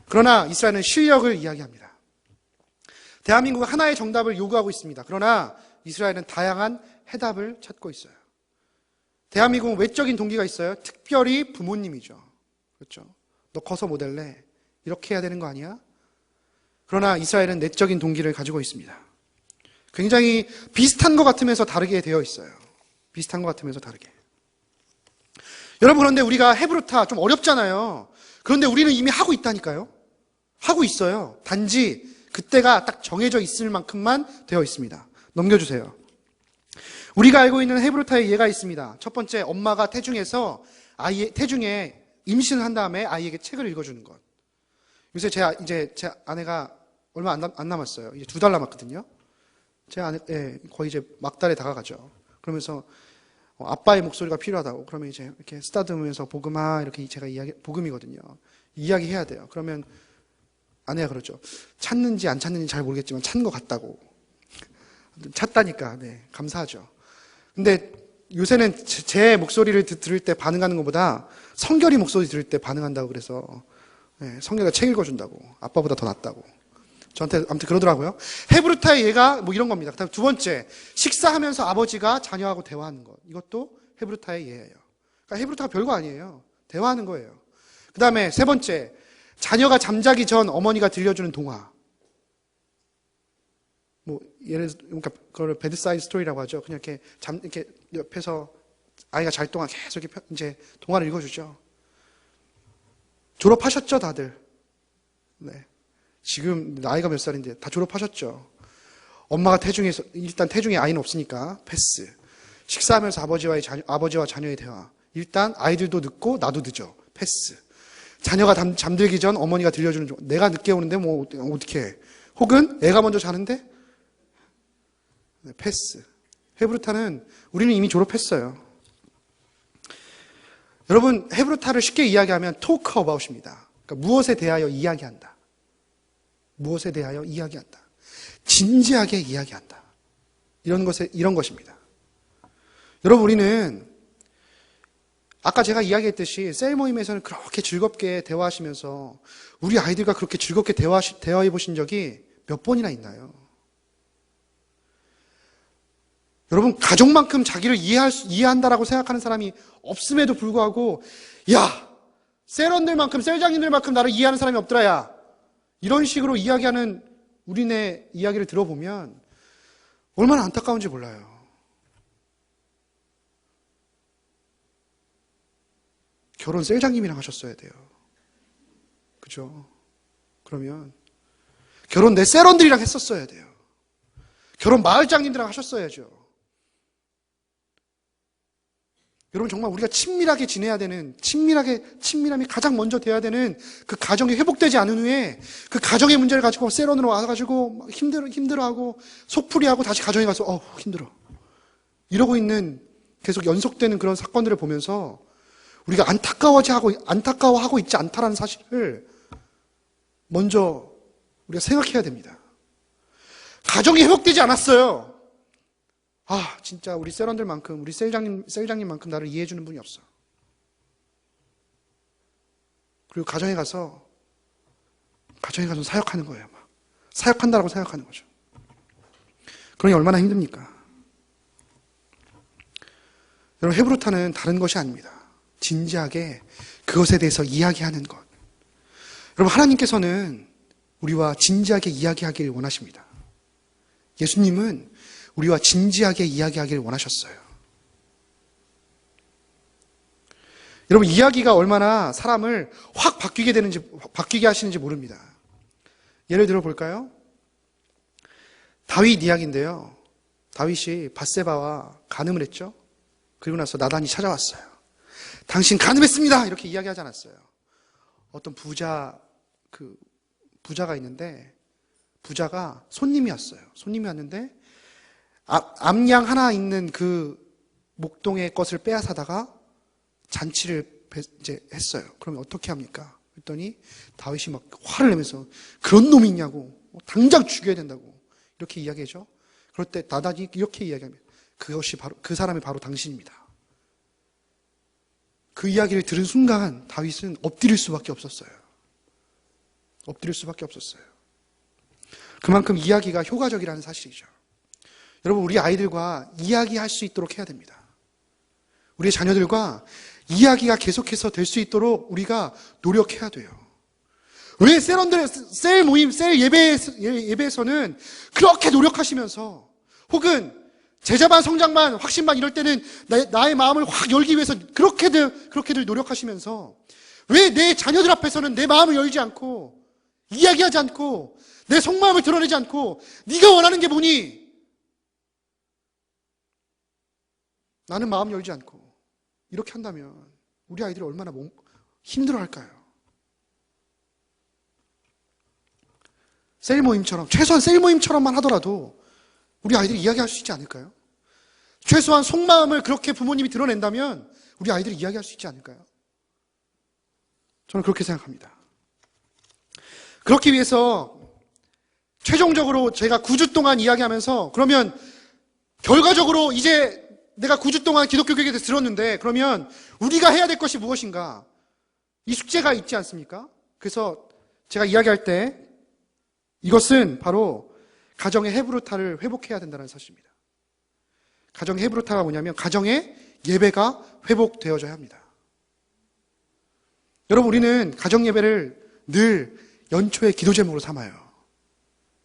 그러나 이스라엘은 실력을 이야기합니다. 대한민국은 하나의 정답을 요구하고 있습니다. 그러나 이스라엘은 다양한 해답을 찾고 있어요. 대한민국은 외적인 동기가 있어요. 특별히 부모님이죠. 그렇죠? 너 커서 뭐 될래? 이렇게 해야 되는 거 아니야? 그러나 이스라엘은 내적인 동기를 가지고 있습니다. 굉장히 비슷한 것 같으면서 다르게 되어 있어요. 비슷한 것 같으면서 다르게. 여러분, 그런데 우리가 헤브루타 좀 어렵잖아요. 그런데 우리는 이미 하고 있다니까요. 하고 있어요. 단지 그때가 딱 정해져 있을 만큼만 되어 있습니다. 넘겨주세요. 우리가 알고 있는 헤브루타의 예가 있습니다. 첫 번째, 엄마가 태중에 임신을 한 다음에 아이에게 책을 읽어주는 것. 요새 제 아내가 얼마 안 남았어요. 이제 2달 남았거든요. 제 아내, 거의 이제 막달에 다가가죠. 그러면서 아빠의 목소리가 필요하다고. 그러면 이제 이렇게 쓰다듬으면서 복음아, 이렇게 제가 복음이거든요. 이야기해야 돼요. 그러면 아내가 그러죠. 찾는지 안 찾는지 잘 모르겠지만 찾는 것 같다고. 찾다니까, 네, 감사하죠. 근데 요새는 제 목소리를 들을 때 반응하는 것보다 성결이 목소리 들을 때 반응한다고 그래서, 네, 성결이가 책 읽어준다고. 아빠보다 더 낫다고. 저한테 아무튼 그러더라고요. 헤브루타의 예가 뭐 이런 겁니다. 그다음 두 번째, 식사하면서 아버지가 자녀하고 대화하는 것. 이것도 헤브루타의 예예요. 그러니까 헤브루타가 별거 아니에요. 대화하는 거예요. 그다음에 세 번째, 자녀가 잠자기 전 어머니가 들려주는 동화. 뭐 예를 들어, 그러니까 그걸 베드사이드 스토리라고 하죠. 그냥 이렇게 옆에서 아이가 잘 동안 계속 이렇게 이제 동화를 읽어주죠. 졸업하셨죠, 다들? 네. 지금 나이가 몇 살인데 다 졸업하셨죠. 엄마가 일단 태중에 아이는 없으니까 패스. 식사하면서 아버지와 자녀의 대화. 일단 아이들도 늦고 나도 늦어. 패스. 자녀가 잠들기 전 어머니가 들려주는 내가 늦게 오는데 뭐 어떻게 해. 혹은 애가 먼저 자는데 네, 패스. 헤브루타는 우리는 이미 졸업했어요. 여러분, 헤브루타를 쉽게 이야기하면 토크 어바웃입니다. 그러니까 무엇에 대하여 이야기한다. 무엇에 대하여 이야기한다. 진지하게 이야기한다. 이런 것입니다. 여러분, 우리는 아까 제가 이야기했듯이 셀 모임에서는 그렇게 즐겁게 대화하시면서 우리 아이들과 그렇게 즐겁게 대화해 보신 적이 몇 번이나 있나요? 여러분, 가족만큼 자기를 이해한다라고 생각하는 사람이 없음에도 불구하고, 야, 셀원들만큼, 셀장님들만큼 나를 이해하는 사람이 없더라, 야. 이런 식으로 이야기하는 우리네 이야기를 들어보면 얼마나 안타까운지 몰라요. 결혼 셀장님이랑 하셨어야 돼요. 그죠? 그러면 결혼 내 셀원들이랑 했었어야 돼요. 결혼 마을장님들이랑 하셨어야죠. 여러분, 정말 우리가 친밀하게 지내야 되는, 친밀함이 가장 먼저 돼야 되는 그 가정이 회복되지 않은 후에 그 가정의 문제를 가지고 셀원으로 와가지고 힘들어하고 속풀이하고 다시 가정에 가서 힘들어. 이러고 있는 계속 연속되는 그런 사건들을 보면서 우리가 안타까워하고 있지 않다라는 사실을 먼저 우리가 생각해야 됩니다. 가정이 회복되지 않았어요. 진짜 우리 셀원들만큼, 우리 셀장님만큼 나를 이해해주는 분이 없어. 그리고 가정에 가서 사역하는 거예요. 막. 사역한다라고 생각하는 거죠. 그러니 얼마나 힘듭니까? 여러분, 헤브루타는 다른 것이 아닙니다. 진지하게 그것에 대해서 이야기하는 것. 여러분, 하나님께서는 우리와 진지하게 이야기하기를 원하십니다. 예수님은 우리와 진지하게 이야기하기를 원하셨어요. 여러분, 이야기가 얼마나 사람을 확 바뀌게 하시는지 모릅니다. 예를 들어 볼까요? 다윗 이야기인데요. 다윗이 바세바와 간음을 했죠. 그리고 나서 나단이 찾아왔어요. 당신 간음했습니다! 이렇게 이야기하지 않았어요. 어떤 부자가 있는데, 부자가 손님이었어요. 손님이 왔는데, 암양 하나 있는 그 목동의 것을 빼앗아다가 잔치를 이제 했어요. 그러면 어떻게 합니까? 그랬더니 다윗이 막 화를 내면서 그런 놈이 있냐고, 당장 죽여야 된다고 이렇게 이야기하죠. 그럴 때 나단이 이렇게 이야기합니다. 그것이 바로 그 사람이 바로 당신입니다. 그 이야기를 들은 순간 다윗은 엎드릴 수밖에 없었어요. 엎드릴 수밖에 없었어요. 그만큼 이야기가 효과적이라는 사실이죠. 여러분, 우리 아이들과 이야기할 수 있도록 해야 됩니다. 우리의 자녀들과 이야기가 계속해서 될 수 있도록 우리가 노력해야 돼요. 왜 셀 모임, 셀 예배에서는 그렇게 노력하시면서 혹은 제자반, 성장반, 확신반 이럴 때는 나의 마음을 확 열기 위해서 그렇게들 노력하시면서 왜 내 자녀들 앞에서는 내 마음을 열지 않고 이야기하지 않고 내 속마음을 드러내지 않고 네가 원하는 게 뭐니? 나는 마음 열지 않고 이렇게 한다면 우리 아이들이 얼마나 힘들어할까요? 셀 모임처럼, 최소한 셀 모임처럼만 하더라도 우리 아이들이 이야기할 수 있지 않을까요? 최소한 속마음을 그렇게 부모님이 드러낸다면 우리 아이들이 이야기할 수 있지 않을까요? 저는 그렇게 생각합니다. 그렇기 위해서 최종적으로 제가 9주 동안 이야기하면서 그러면 결과적으로 이제 내가 9주 동안 기독교 교육에 대해서 들었는데 그러면 우리가 해야 될 것이 무엇인가? 이 숙제가 있지 않습니까? 그래서 제가 이야기할 때 이것은 바로 가정의 헤브루타를 회복해야 된다는 사실입니다. 가정의 헤브루타가 뭐냐면 가정의 예배가 회복되어져야 합니다. 여러분, 우리는 가정 예배를 늘 연초에 기도 제목으로 삼아요.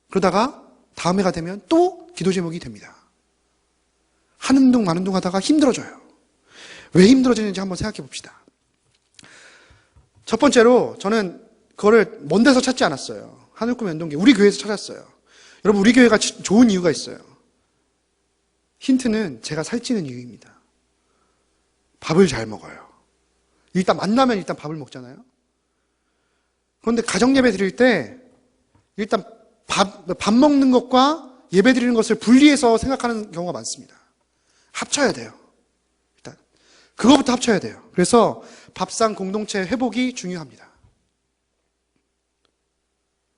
그러다가 다음 해가 되면 또 기도 제목이 됩니다. 하는 둥 마는 둥 하다가 힘들어져요. 왜 힘들어지는지 한번 생각해 봅시다. 첫 번째로 저는 그거를 먼 데서 찾지 않았어요. 하늘꿈 연동교 우리 교회에서 찾았어요. 여러분, 우리 교회가 좋은 이유가 있어요. 힌트는 제가 살찌는 이유입니다. 밥을 잘 먹어요. 일단 만나면 일단 밥을 먹잖아요. 그런데 가정 예배 드릴 때 일단 밥 먹는 것과 예배 드리는 것을 분리해서 생각하는 경우가 많습니다. 합쳐야 돼요. 일단 그거부터 합쳐야 돼요. 그래서 밥상 공동체 회복이 중요합니다.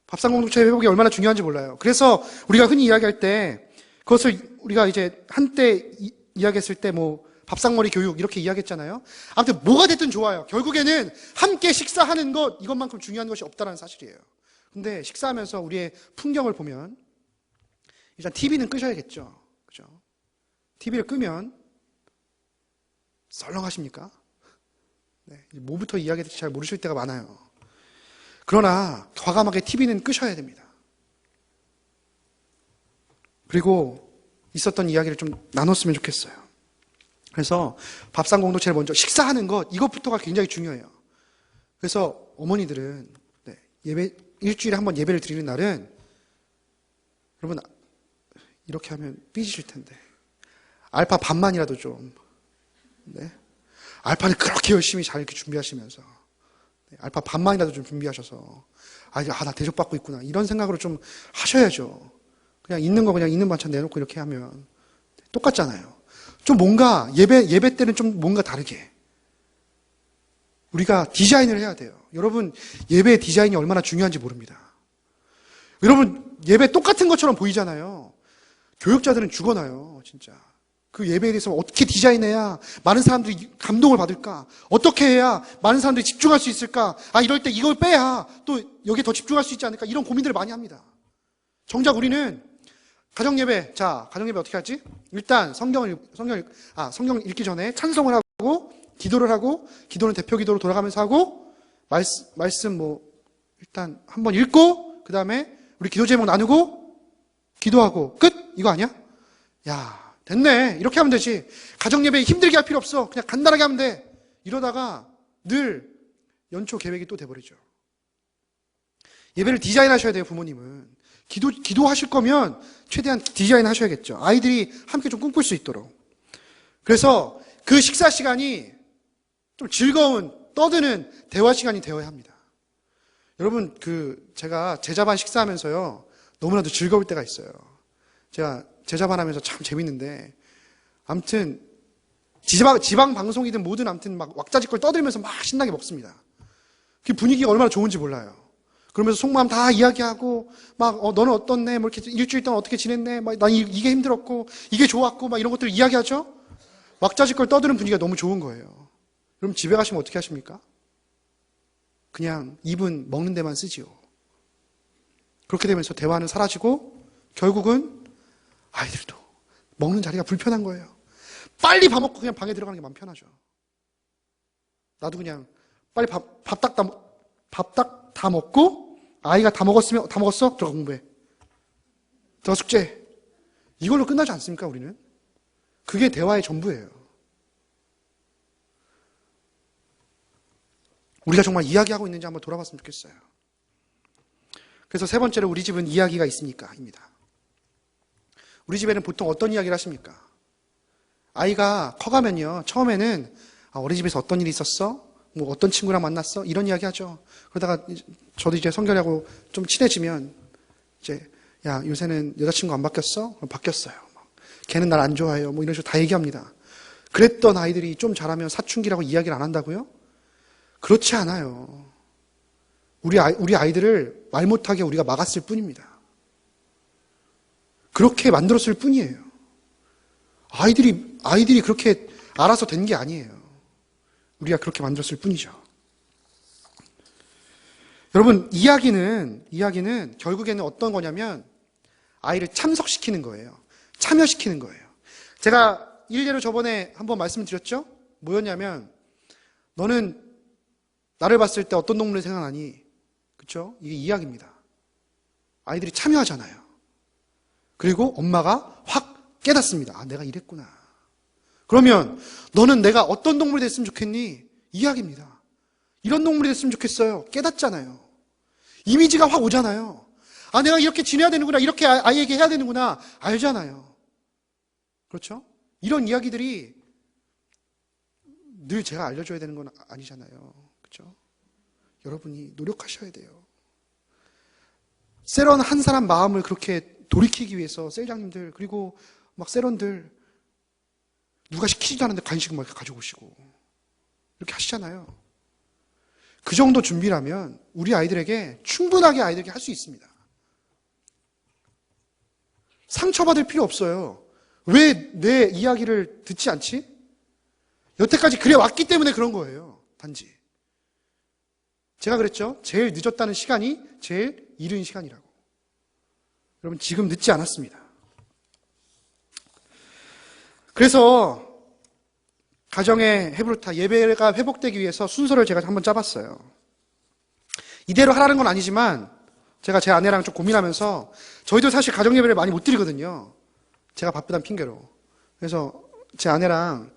밥상 공동체 회복이 얼마나 중요한지 몰라요. 그래서 우리가 흔히 이야기할 때 그것을 우리가 이제 한때 이야기했을 때 뭐 밥상머리 교육 이렇게 이야기했잖아요. 아무튼 뭐가 됐든 좋아요. 결국에는 함께 식사하는 것 이것만큼 중요한 것이 없다는 사실이에요. 근데 식사하면서 우리의 풍경을 보면 일단 TV는 끄셔야겠죠. 그죠? TV를 끄면 썰렁하십니까? 네, 뭐부터 이야기해야 될지 잘 모르실 때가 많아요. 그러나 과감하게 TV는 끄셔야 됩니다. 그리고 있었던 이야기를 좀 나눴으면 좋겠어요. 그래서 밥상 공동체를 먼저 식사하는 것 이것부터가 굉장히 중요해요. 그래서 어머니들은 예배 일주일에 한 번 예배를 드리는 날은 여러분 이렇게 하면 삐지실 텐데 알파 반만이라도 좀 알파는 그렇게 열심히 잘 이렇게 준비하시면서 알파 반만이라도 좀 준비하셔서 나 대접받고 있구나 이런 생각으로 좀 하셔야죠. 그냥 있는 거 그냥 있는 반찬 내놓고 이렇게 하면 똑같잖아요. 좀 뭔가 예배 때는 좀 뭔가 다르게 우리가 디자인을 해야 돼요. 여러분 예배의 디자인이 얼마나 중요한지 모릅니다. 여러분 예배 똑같은 것처럼 보이잖아요. 교육자들은 죽어나요. 진짜 그 예배에 대해서 어떻게 디자인해야 많은 사람들이 감동을 받을까? 어떻게 해야 많은 사람들이 집중할 수 있을까? 이럴 때 이걸 빼야 또 여기에 더 집중할 수 있지 않을까? 이런 고민들을 많이 합니다. 정작 우리는 가정예배 어떻게 하지? 일단 성경 읽기 전에 찬송을 하고 기도를 하고 기도는 대표 기도로 돌아가면서 하고 말씀 일단 한번 읽고 그 다음에 우리 기도 제목 나누고 기도하고 끝? 이거 아니야? 야 됐네 이렇게 하면 되지. 가정예배 힘들게 할 필요 없어. 그냥 간단하게 하면 돼. 이러다가 늘 연초 계획이 또 돼버리죠. 예배를 디자인하셔야 돼요. 부모님은 기도하실 거면 최대한 디자인 하셔야겠죠. 아이들이 함께 좀 꿈꿀 수 있도록. 그래서 그 식사 시간이 좀 즐거운 떠드는 대화 시간이 되어야 합니다. 여러분 제가 제자반 식사하면서요 너무나도 즐거울 때가 있어요. 제가 제자반 하면서 참 재밌는데 아무튼 지방 방송이든 뭐든 아무튼 막 왁자지껄 떠들면서 막 신나게 먹습니다. 그 분위기가 얼마나 좋은지 몰라요. 그러면서 속마음 다 이야기하고 너는 어떻네 이렇게 일주일 동안 어떻게 지냈네 난 이게 힘들었고 이게 좋았고 이런 것들을 이야기하죠. 왁자지껄 떠드는 분위기가 너무 좋은 거예요. 그럼 집에 가시면 어떻게 하십니까? 그냥 입은 먹는 데만 쓰지요. 그렇게 되면서 대화는 사라지고 결국은 아이들도 먹는 자리가 불편한 거예요. 빨리 밥 먹고 그냥 방에 들어가는 게 마음 편하죠. 나도 그냥 빨리 밥 딱 다 먹고 아이가 다 먹었으면 다 먹었어? 들어가 공부해. 들어가 숙제. 이걸로 끝나지 않습니까, 우리는? 그게 대화의 전부예요. 우리가 정말 이야기하고 있는지 한번 돌아봤으면 좋겠어요. 그래서 세 번째로 우리 집은 이야기가 있습니까? 입니다. 우리 집에는 보통 어떤 이야기를 하십니까? 아이가 커가면요, 처음에는 어린이집에서 어떤 일이 있었어? 뭐 어떤 친구랑 만났어? 이런 이야기 하죠. 그러다가 저도 이제 성결하고 좀 친해지면 이제 야, 요새는 여자친구 안 바뀌었어? 바뀌었어요. 걔는 날 안 좋아해요. 뭐 이런 식으로 다 얘기합니다. 그랬던 아이들이 좀 자라면 사춘기라고 이야기를 안 한다고요? 그렇지 않아요. 우리 아이들을 말 못하게 우리가 막았을 뿐입니다. 그렇게 만들었을 뿐이에요. 아이들이 그렇게 알아서 된 게 아니에요. 우리가 그렇게 만들었을 뿐이죠. 여러분, 이야기는 결국에는 어떤 거냐면 아이를 참석시키는 거예요. 참여시키는 거예요. 제가 일례로 저번에 한번 말씀드렸죠? 뭐였냐면 너는 나를 봤을 때 어떤 동물이 생각나니? 그렇죠? 이게 이야기입니다. 아이들이 참여하잖아요. 그리고 엄마가 확 깨닫습니다. 아, 내가 이랬구나. 그러면 너는 내가 어떤 동물이 됐으면 좋겠니? 이야기입니다. 이런 동물이 됐으면 좋겠어요. 깨닫잖아요. 이미지가 확 오잖아요. 아, 내가 이렇게 지내야 되는구나. 이렇게 아이에게 해야 되는구나. 알잖아요. 그렇죠? 이런 이야기들이 늘 제가 알려줘야 되는 건 아니잖아요. 그렇죠? 여러분이 노력하셔야 돼요. 세런 한 사람 마음을 그렇게 돌이키기 위해서 셀장님들 그리고 막 세런들 누가 시키지도 않는데 간식을 막 가져오시고 이렇게 하시잖아요. 그 정도 준비라면 우리 아이들에게 충분하게 아이들에게 할 수 있습니다. 상처받을 필요 없어요. 왜 내 이야기를 듣지 않지? 여태까지 그래 왔기 때문에 그런 거예요. 단지. 제가 그랬죠. 제일 늦었다는 시간이 제일 이른 시간이라고. 여러분, 지금 늦지 않았습니다. 그래서 가정의 헤브루타 예배가 회복되기 위해서 순서를 제가 한번 짜봤어요. 이대로 하라는 건 아니지만 제가 제 아내랑 좀 고민하면서 저희도 사실 가정 예배를 많이 못 드리거든요. 제가 바쁘다는 핑계로. 그래서 제 아내랑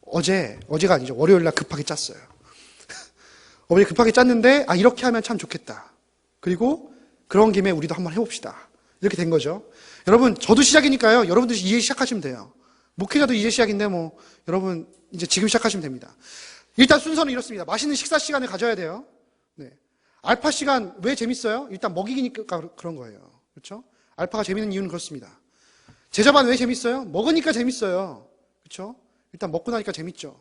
어제가 아니죠. 월요일 날 급하게 짰어요. 어머니 급하게 짰는데 이렇게 하면 참 좋겠다. 그리고 그런 김에 우리도 한번 해봅시다. 이렇게 된 거죠. 여러분, 저도 시작이니까요. 여러분들 이제 시작하시면 돼요. 목회자도 이제 시작인데 여러분 이제 지금 시작하시면 됩니다. 일단 순서는 이렇습니다. 맛있는 식사 시간을 가져야 돼요. 네. 알파 시간 왜 재밌어요? 일단 먹이니까 그런 거예요. 그렇죠? 알파가 재밌는 이유는 그렇습니다. 제자반 왜 재밌어요? 먹으니까 재밌어요. 그렇죠? 일단 먹고 나니까 재밌죠.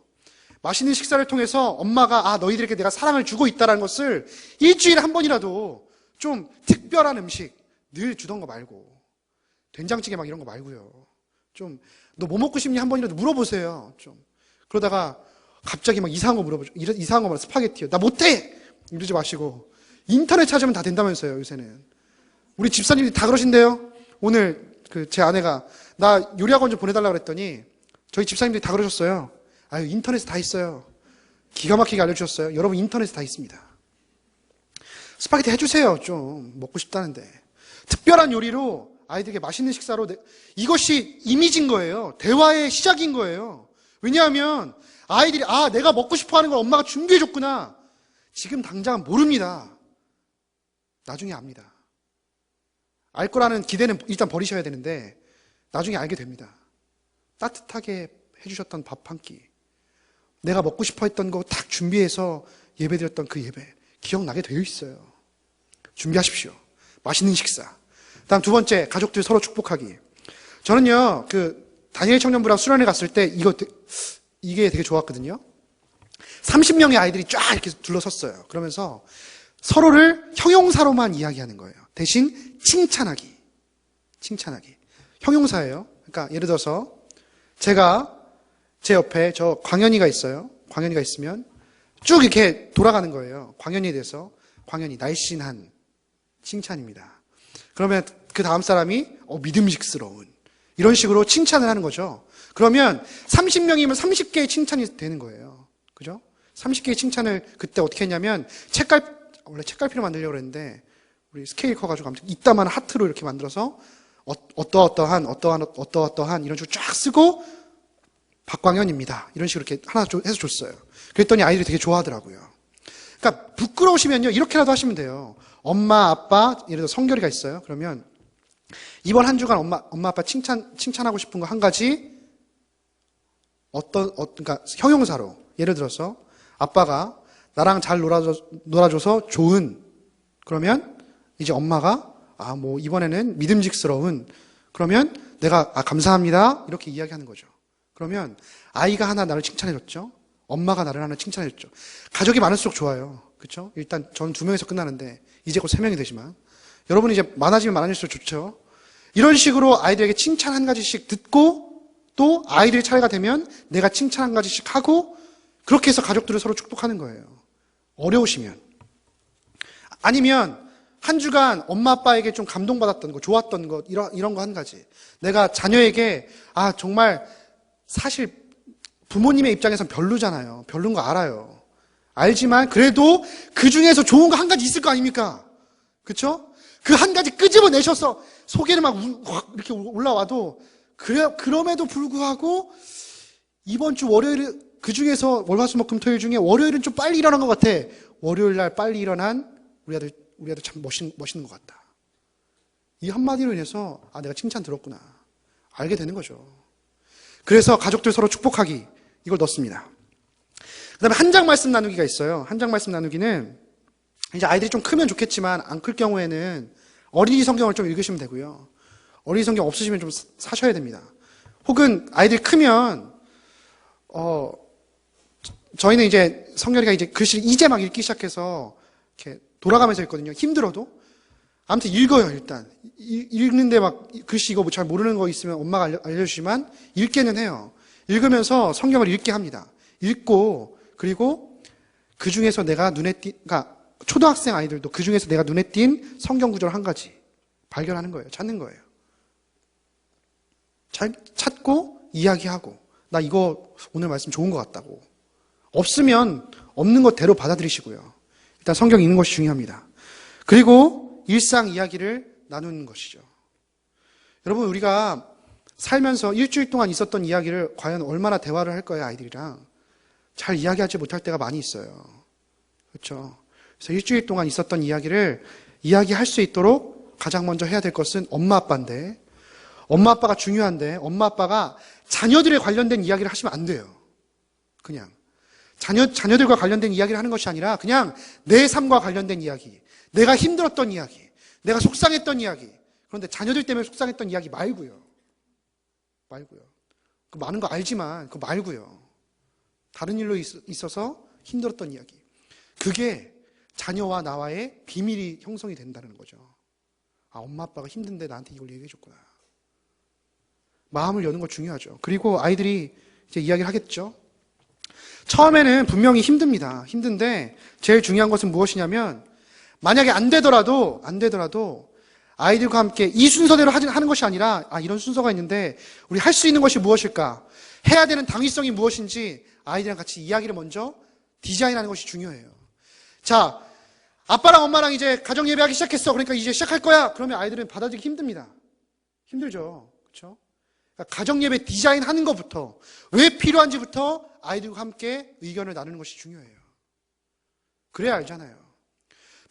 맛있는 식사를 통해서 엄마가 너희들에게 내가 사랑을 주고 있다는 것을 일주일에 한 번이라도 좀 특별한 음식 늘 주던 거 말고 된장찌개 막 이런 거 말고요. 좀 너 뭐 먹고 싶니 한 번이라도 물어보세요. 좀 그러다가 갑자기 막 이상한 거 물어보죠. 이상한 거 말고 스파게티요. 나 못해. 이러지 마시고 인터넷 찾으면 다 된다면서요. 요새는 우리 집사님이 다 그러신대요. 오늘 제 아내가 나 요리학원 좀 보내달라고 그랬더니 저희 집사님들이 다 그러셨어요. 인터넷에 다 있어요. 기가 막히게 알려주셨어요. 여러분 인터넷에 다 있습니다. 스파게티 해주세요. 좀 먹고 싶다는데 특별한 요리로 아이들에게 맛있는 식사로 이것이 이미지인 거예요. 대화의 시작인 거예요. 왜냐하면 아이들이 내가 먹고 싶어하는 걸 엄마가 준비해줬구나. 지금 당장 모릅니다. 나중에 압니다. 알 거라는 기대는 일단 버리셔야 되는데 나중에 알게 됩니다. 따뜻하게 해주셨던 밥 한 끼, 내가 먹고 싶어 했던 거 딱 준비해서 예배드렸던 그 예배 기억나게 되어 있어요. 준비하십시오. 맛있는 식사. 다음 두 번째, 가족들 서로 축복하기. 저는요, 다니엘 청년부랑 수련회 갔을 때 이게 되게 좋았거든요. 30명의 아이들이 쫙 이렇게 둘러섰어요. 그러면서 서로를 형용사로만 이야기하는 거예요. 대신 칭찬하기. 형용사예요. 그러니까 예를 들어서 제가 제 옆에 저 광현이가 있어요. 광현이가 있으면 쭉 이렇게 돌아가는 거예요. 광현이에 대해서. 광현이 날씬한 칭찬입니다. 그러면 그 다음 사람이 믿음직스러운 이런 식으로 칭찬을 하는 거죠. 그러면 30명이면 30개의 칭찬이 되는 거예요. 그죠? 30개의 칭찬을 그때 어떻게 했냐면 원래 책갈피로 만들려고 했는데 우리 스케일 커가지고 아무튼 이따만 하트로 이렇게 만들어서 어떠어떠한 이런 식으로 쫙 쓰고 박광현입니다. 이런 식으로 이렇게 하나 해서 줬어요. 그랬더니 아이들이 되게 좋아하더라고요. 그러니까 부끄러우시면요 이렇게라도 하시면 돼요. 엄마, 아빠, 예를 들어 성결이가 있어요. 그러면 이번 한 주간 엄마, 아빠 칭찬하고 싶은 거 한 가지 그러니까 형용사로 예를 들어서 아빠가 나랑 잘 놀아줘서 좋은 그러면 이제 엄마가 뭐 이번에는 믿음직스러운 그러면 내가 감사합니다 이렇게 이야기하는 거죠. 그러면 아이가 하나 나를 칭찬해줬죠. 엄마가 나를 하나 칭찬해줬죠. 가족이 많을수록 좋아요. 그렇죠? 일단 저는 2명에서 끝나는데 이제 곧 3명이 되지만 여러분이 이제 많아지면 많아질수록 좋죠. 이런 식으로 아이들에게 칭찬 한 가지씩 듣고 또 아이들의 차례가 되면 내가 칭찬 한 가지씩 하고 그렇게 해서 가족들을 서로 축복하는 거예요. 어려우시면. 아니면 한 주간 엄마 아빠에게 좀 감동받았던 거, 좋았던 것 이런 거 한 가지. 내가 자녀에게 정말 사실 부모님의 입장에선 별로잖아요. 별로인 거 알아요. 알지만 그래도 그 중에서 좋은 거 한 가지 있을 거 아닙니까? 그렇죠? 그 한 가지 끄집어내셔서 속에는 막 이렇게 올라와도 그럼에도 불구하고 이번 주 월요일 그 중에서 월화수목금토일 중에 월요일은 좀 빨리 일어난 것 같아. 월요일 날 빨리 일어난 우리 아들 참 멋있는 것 같다. 이 한마디로 인해서 내가 칭찬 들었구나 알게 되는 거죠. 그래서 가족들 서로 축복하기 이걸 넣습니다. 그다음에 한 장 말씀 나누기가 있어요. 한 장 말씀 나누기는 이제 아이들이 좀 크면 좋겠지만 안 클 경우에는 어린이 성경을 좀 읽으시면 되고요. 어린이 성경 없으시면 좀 사셔야 됩니다. 혹은 아이들이 크면 저희는 이제 성결이가 이제 글씨를 이제 막 읽기 시작해서 이렇게 돌아가면서 읽거든요. 힘들어도 아무튼 읽어요. 일단 읽는데 막 글씨 이거 잘 모르는 거 있으면 엄마가 알려주시면 읽게는 해요. 읽으면서 성경을 읽게 합니다. 읽고 그리고 그 중에서 내가 그러니까 초등학생 아이들도 그 중에서 내가 눈에 띈 성경 구절 한 가지 발견하는 거예요. 찾는 거예요. 잘 찾고 이야기하고 나 이거 오늘 말씀 좋은 것 같다고. 없으면 없는 것대로 받아들이시고요. 일단 성경 읽는 것이 중요합니다. 그리고 일상 이야기를 나누는 것이죠. 여러분 우리가 살면서 일주일 동안 있었던 이야기를 과연 얼마나 대화를 할 거예요, 아이들이랑. 잘 이야기하지 못할 때가 많이 있어요. 그렇죠? 그래서 일주일 동안 있었던 이야기를 이야기할 수 있도록 가장 먼저 해야 될 것은 엄마 아빠인데 엄마 아빠가 중요한데 엄마 아빠가 자녀들에 관련된 이야기를 하시면 안 돼요. 그냥 자녀들과 관련된 이야기를 하는 것이 아니라 그냥 내 삶과 관련된 이야기, 내가 힘들었던 이야기, 내가 속상했던 이야기. 그런데 자녀들 때문에 속상했던 이야기 말고요. 그 많은 거 알지만 그거 말고요. 다른 일로 있어서 힘들었던 이야기. 그게 자녀와 나와의 비밀이 형성이 된다는 거죠. 엄마 아빠가 힘든데 나한테 이걸 얘기해 줬구나. 마음을 여는 거 중요하죠. 그리고 아이들이 이제 이야기를 하겠죠. 처음에는 분명히 힘듭니다. 힘든데 제일 중요한 것은 무엇이냐면 만약에 안 되더라도 아이들과 함께 이 순서대로 하는 것이 아니라 이런 순서가 있는데 우리 할 수 있는 것이 무엇일까? 해야 되는 당위성이 무엇인지 아이들이랑 같이 이야기를 먼저 디자인하는 것이 중요해요. 자, 아빠랑 엄마랑 이제 가정 예배하기 시작했어. 그러니까 이제 시작할 거야. 그러면 아이들은 받아들이기 힘듭니다. 힘들죠. 그렇죠? 그러니까 가정 예배 디자인하는 것부터 왜 필요한지부터 아이들과 함께 의견을 나누는 것이 중요해요. 그래야 알잖아요.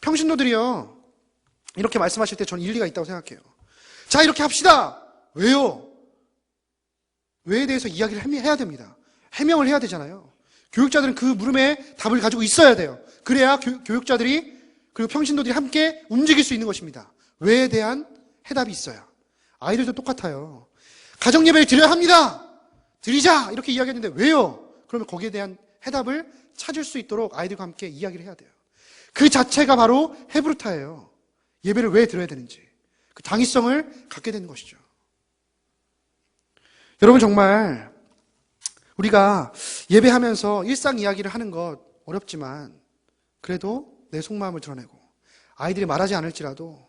평신도들이요. 이렇게 말씀하실 때 저는 일리가 있다고 생각해요. 자, 이렇게 합시다. 왜요? 왜에 대해서 이야기를 해야 됩니다. 해명을 해야 되잖아요. 교육자들은 그 물음에 답을 가지고 있어야 돼요. 그래야 교육자들이 그리고 평신도들이 함께 움직일 수 있는 것입니다. 왜에 대한 해답이 있어야. 아이들도 똑같아요. 가정예배를 드려야 합니다. 드리자 이렇게 이야기했는데 왜요? 그러면 거기에 대한 해답을 찾을 수 있도록 아이들과 함께 이야기를 해야 돼요. 그 자체가 바로 헤브루타예요. 예배를 왜 드려야 되는지 그 당위성을 갖게 되는 것이죠. 여러분 정말 우리가 예배하면서 일상 이야기를 하는 것 어렵지만 그래도 내 속마음을 드러내고 아이들이 말하지 않을지라도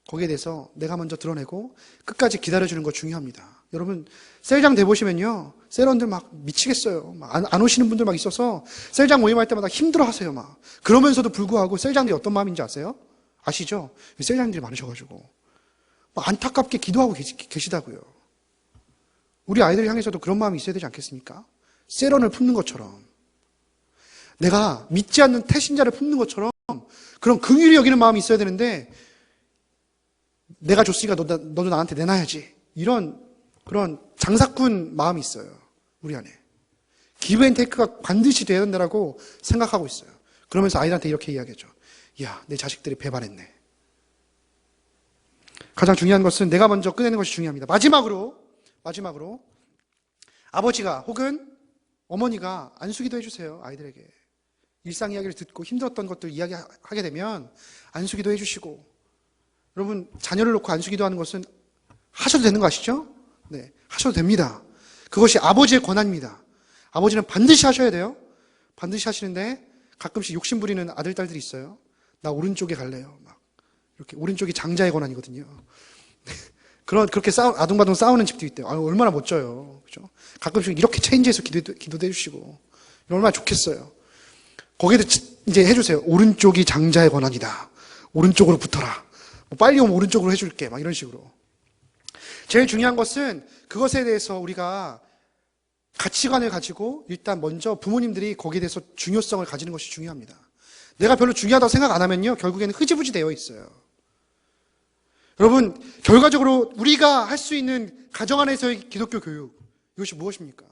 거기에 대해서 내가 먼저 드러내고 끝까지 기다려주는 거 중요합니다. 여러분, 셀장 돼보시면요, 셀원들 막 미치겠어요. 안 오시는 분들 막 있어서 셀장 모임할 때마다 힘들어 하세요, 막. 그러면서도 불구하고 셀장들이 어떤 마음인지 아세요? 아시죠? 셀장들이 많으셔가지고. 막 안타깝게 기도하고 계시다고요. 우리 아이들 향해서도 그런 마음이 있어야 되지 않겠습니까? 셀원을 품는 것처럼. 내가 믿지 않는 태신자를 품는 것처럼 그런 긍휼히 여기는 마음이 있어야 되는데, 내가 줬으니까 너도 나한테 내놔야지. 이런 그런 장사꾼 마음이 있어요. 우리 안에. 기브 앤 테이크가 반드시 돼야 된다고 생각하고 있어요. 그러면서 아이들한테 이렇게 이야기하죠. 야, 내 자식들이 배반했네. 가장 중요한 것은 내가 먼저 꺼내는 것이 중요합니다. 마지막으로 아버지가 혹은 어머니가 안수기도 해주세요. 아이들에게. 일상 이야기를 듣고 힘들었던 것들 이야기하게 되면 안수기도 해주시고, 여러분 자녀를 놓고 안수기도 하는 것은 하셔도 되는 거 아시죠? 네, 하셔도 됩니다. 그것이 아버지의 권한입니다. 아버지는 반드시 하셔야 돼요. 반드시 하시는데 가끔씩 욕심 부리는 아들, 딸들이 있어요. 나 오른쪽에 갈래요. 막 이렇게 오른쪽이 장자의 권한이거든요. 그렇게 아둥바둥 싸우는 집도 있대요. 얼마나 멋져요. 그죠? 가끔씩 이렇게 체인지해서 기도도 해주시고, 얼마나 좋겠어요. 거기에도 이제 해주세요. 오른쪽이 장자의 권한이다. 오른쪽으로 붙어라. 빨리 오면 오른쪽으로 해줄게. 막 이런 식으로. 제일 중요한 것은 그것에 대해서 우리가 가치관을 가지고 일단 먼저 부모님들이 거기에 대해서 중요성을 가지는 것이 중요합니다. 내가 별로 중요하다고 생각 안 하면요, 결국에는 흐지부지 되어 있어요. 여러분, 결과적으로 우리가 할 수 있는 가정 안에서의 기독교 교육, 이것이 무엇입니까?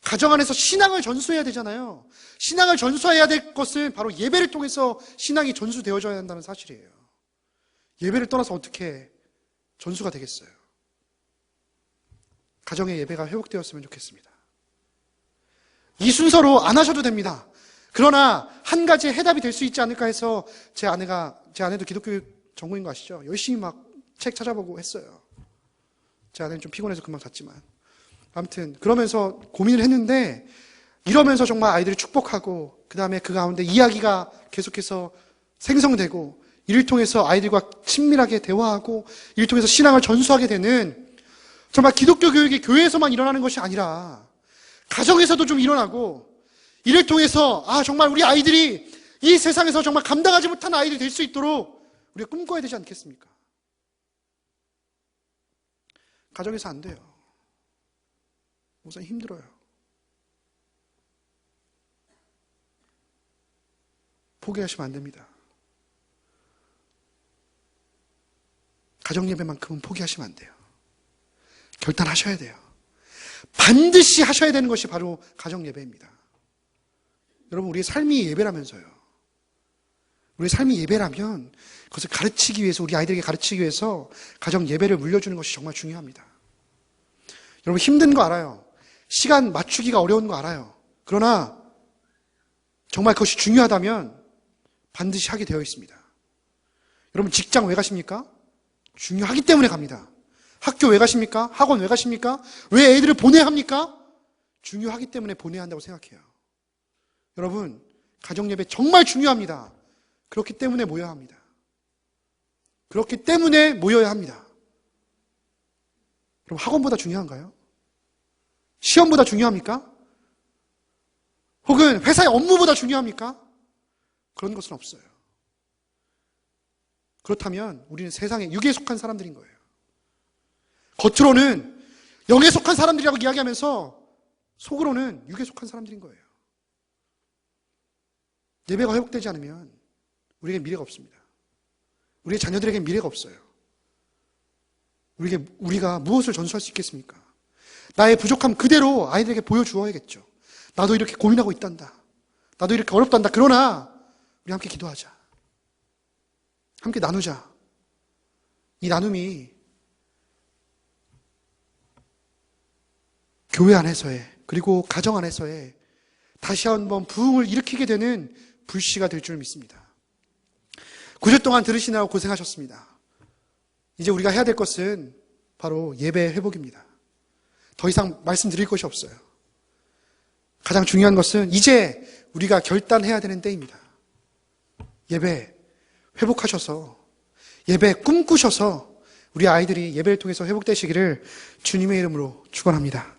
가정 안에서 신앙을 전수해야 되잖아요. 신앙을 전수해야 될 것은 바로 예배를 통해서 신앙이 전수되어져야 한다는 사실이에요. 예배를 떠나서 어떻게 전수가 되겠어요? 가정의 예배가 회복되었으면 좋겠습니다. 이 순서로 안 하셔도 됩니다. 그러나 한 가지 해답이 될 수 있지 않을까 해서 제 아내도 기독교 전공인 거 아시죠? 열심히 막 책 찾아보고 했어요. 제 아내는 좀 피곤해서 금방 잤지만. 아무튼 그러면서 고민을 했는데, 이러면서 정말 아이들이 축복하고, 그 다음에 그 가운데 이야기가 계속해서 생성되고, 이를 통해서 아이들과 친밀하게 대화하고, 이를 통해서 신앙을 전수하게 되는, 정말 기독교 교육이 교회에서만 일어나는 것이 아니라 가정에서도 좀 일어나고, 이를 통해서 정말 우리 아이들이 이 세상에서 정말 감당하지 못한 아이들이 될 수 있도록 우리가 꿈꿔야 되지 않겠습니까? 가정에서 안 돼요. 우선 힘들어요. 포기하시면 안 됩니다. 가정 예배만큼은 포기하시면 안 돼요. 결단하셔야 돼요. 반드시 하셔야 되는 것이 바로 가정 예배입니다. 여러분, 우리의 삶이 예배라면서요. 우리의 삶이 예배라면 그것을 가르치기 위해서, 우리 아이들에게 가르치기 위해서 가정 예배를 물려주는 것이 정말 중요합니다. 여러분, 힘든 거 알아요. 시간 맞추기가 어려운 거 알아요. 그러나 정말 그것이 중요하다면 반드시 하게 되어 있습니다. 여러분, 직장 왜 가십니까? 중요하기 때문에 갑니다. 학교 왜 가십니까? 학원 왜 가십니까? 왜 애들을 보내야 합니까? 중요하기 때문에 보내야 한다고 생각해요. 여러분, 가정예배 정말 중요합니다. 그렇기 때문에 모여야 합니다. 그렇기 때문에 모여야 합니다. 그럼 학원보다 중요한가요? 시험보다 중요합니까? 혹은 회사의 업무보다 중요합니까? 그런 것은 없어요. 그렇다면 우리는 세상에 육에 속한 사람들인 거예요. 겉으로는 영에 속한 사람들이라고 이야기하면서 속으로는 육에 속한 사람들인 거예요. 예배가 회복되지 않으면 우리에게 미래가 없습니다. 우리의 자녀들에게 미래가 없어요. 우리가 무엇을 전수할 수 있겠습니까? 나의 부족함 그대로 아이들에게 보여주어야겠죠. 나도 이렇게 고민하고 있단다. 나도 이렇게 어렵단다. 그러나 우리 함께 기도하자. 함께 나누자. 이 나눔이 교회 안에서의, 그리고 가정 안에서의 다시 한번 부흥을 일으키게 되는 불씨가 될 줄 믿습니다. 9주 동안 들으시느라고 고생하셨습니다. 이제 우리가 해야 될 것은 바로 예배 회복입니다. 더 이상 말씀드릴 것이 없어요. 가장 중요한 것은 이제 우리가 결단해야 되는 때입니다. 예배 회복하셔서 예배 꿈꾸셔서 우리 아이들이 예배를 통해서 회복되시기를 주님의 이름으로 축원합니다.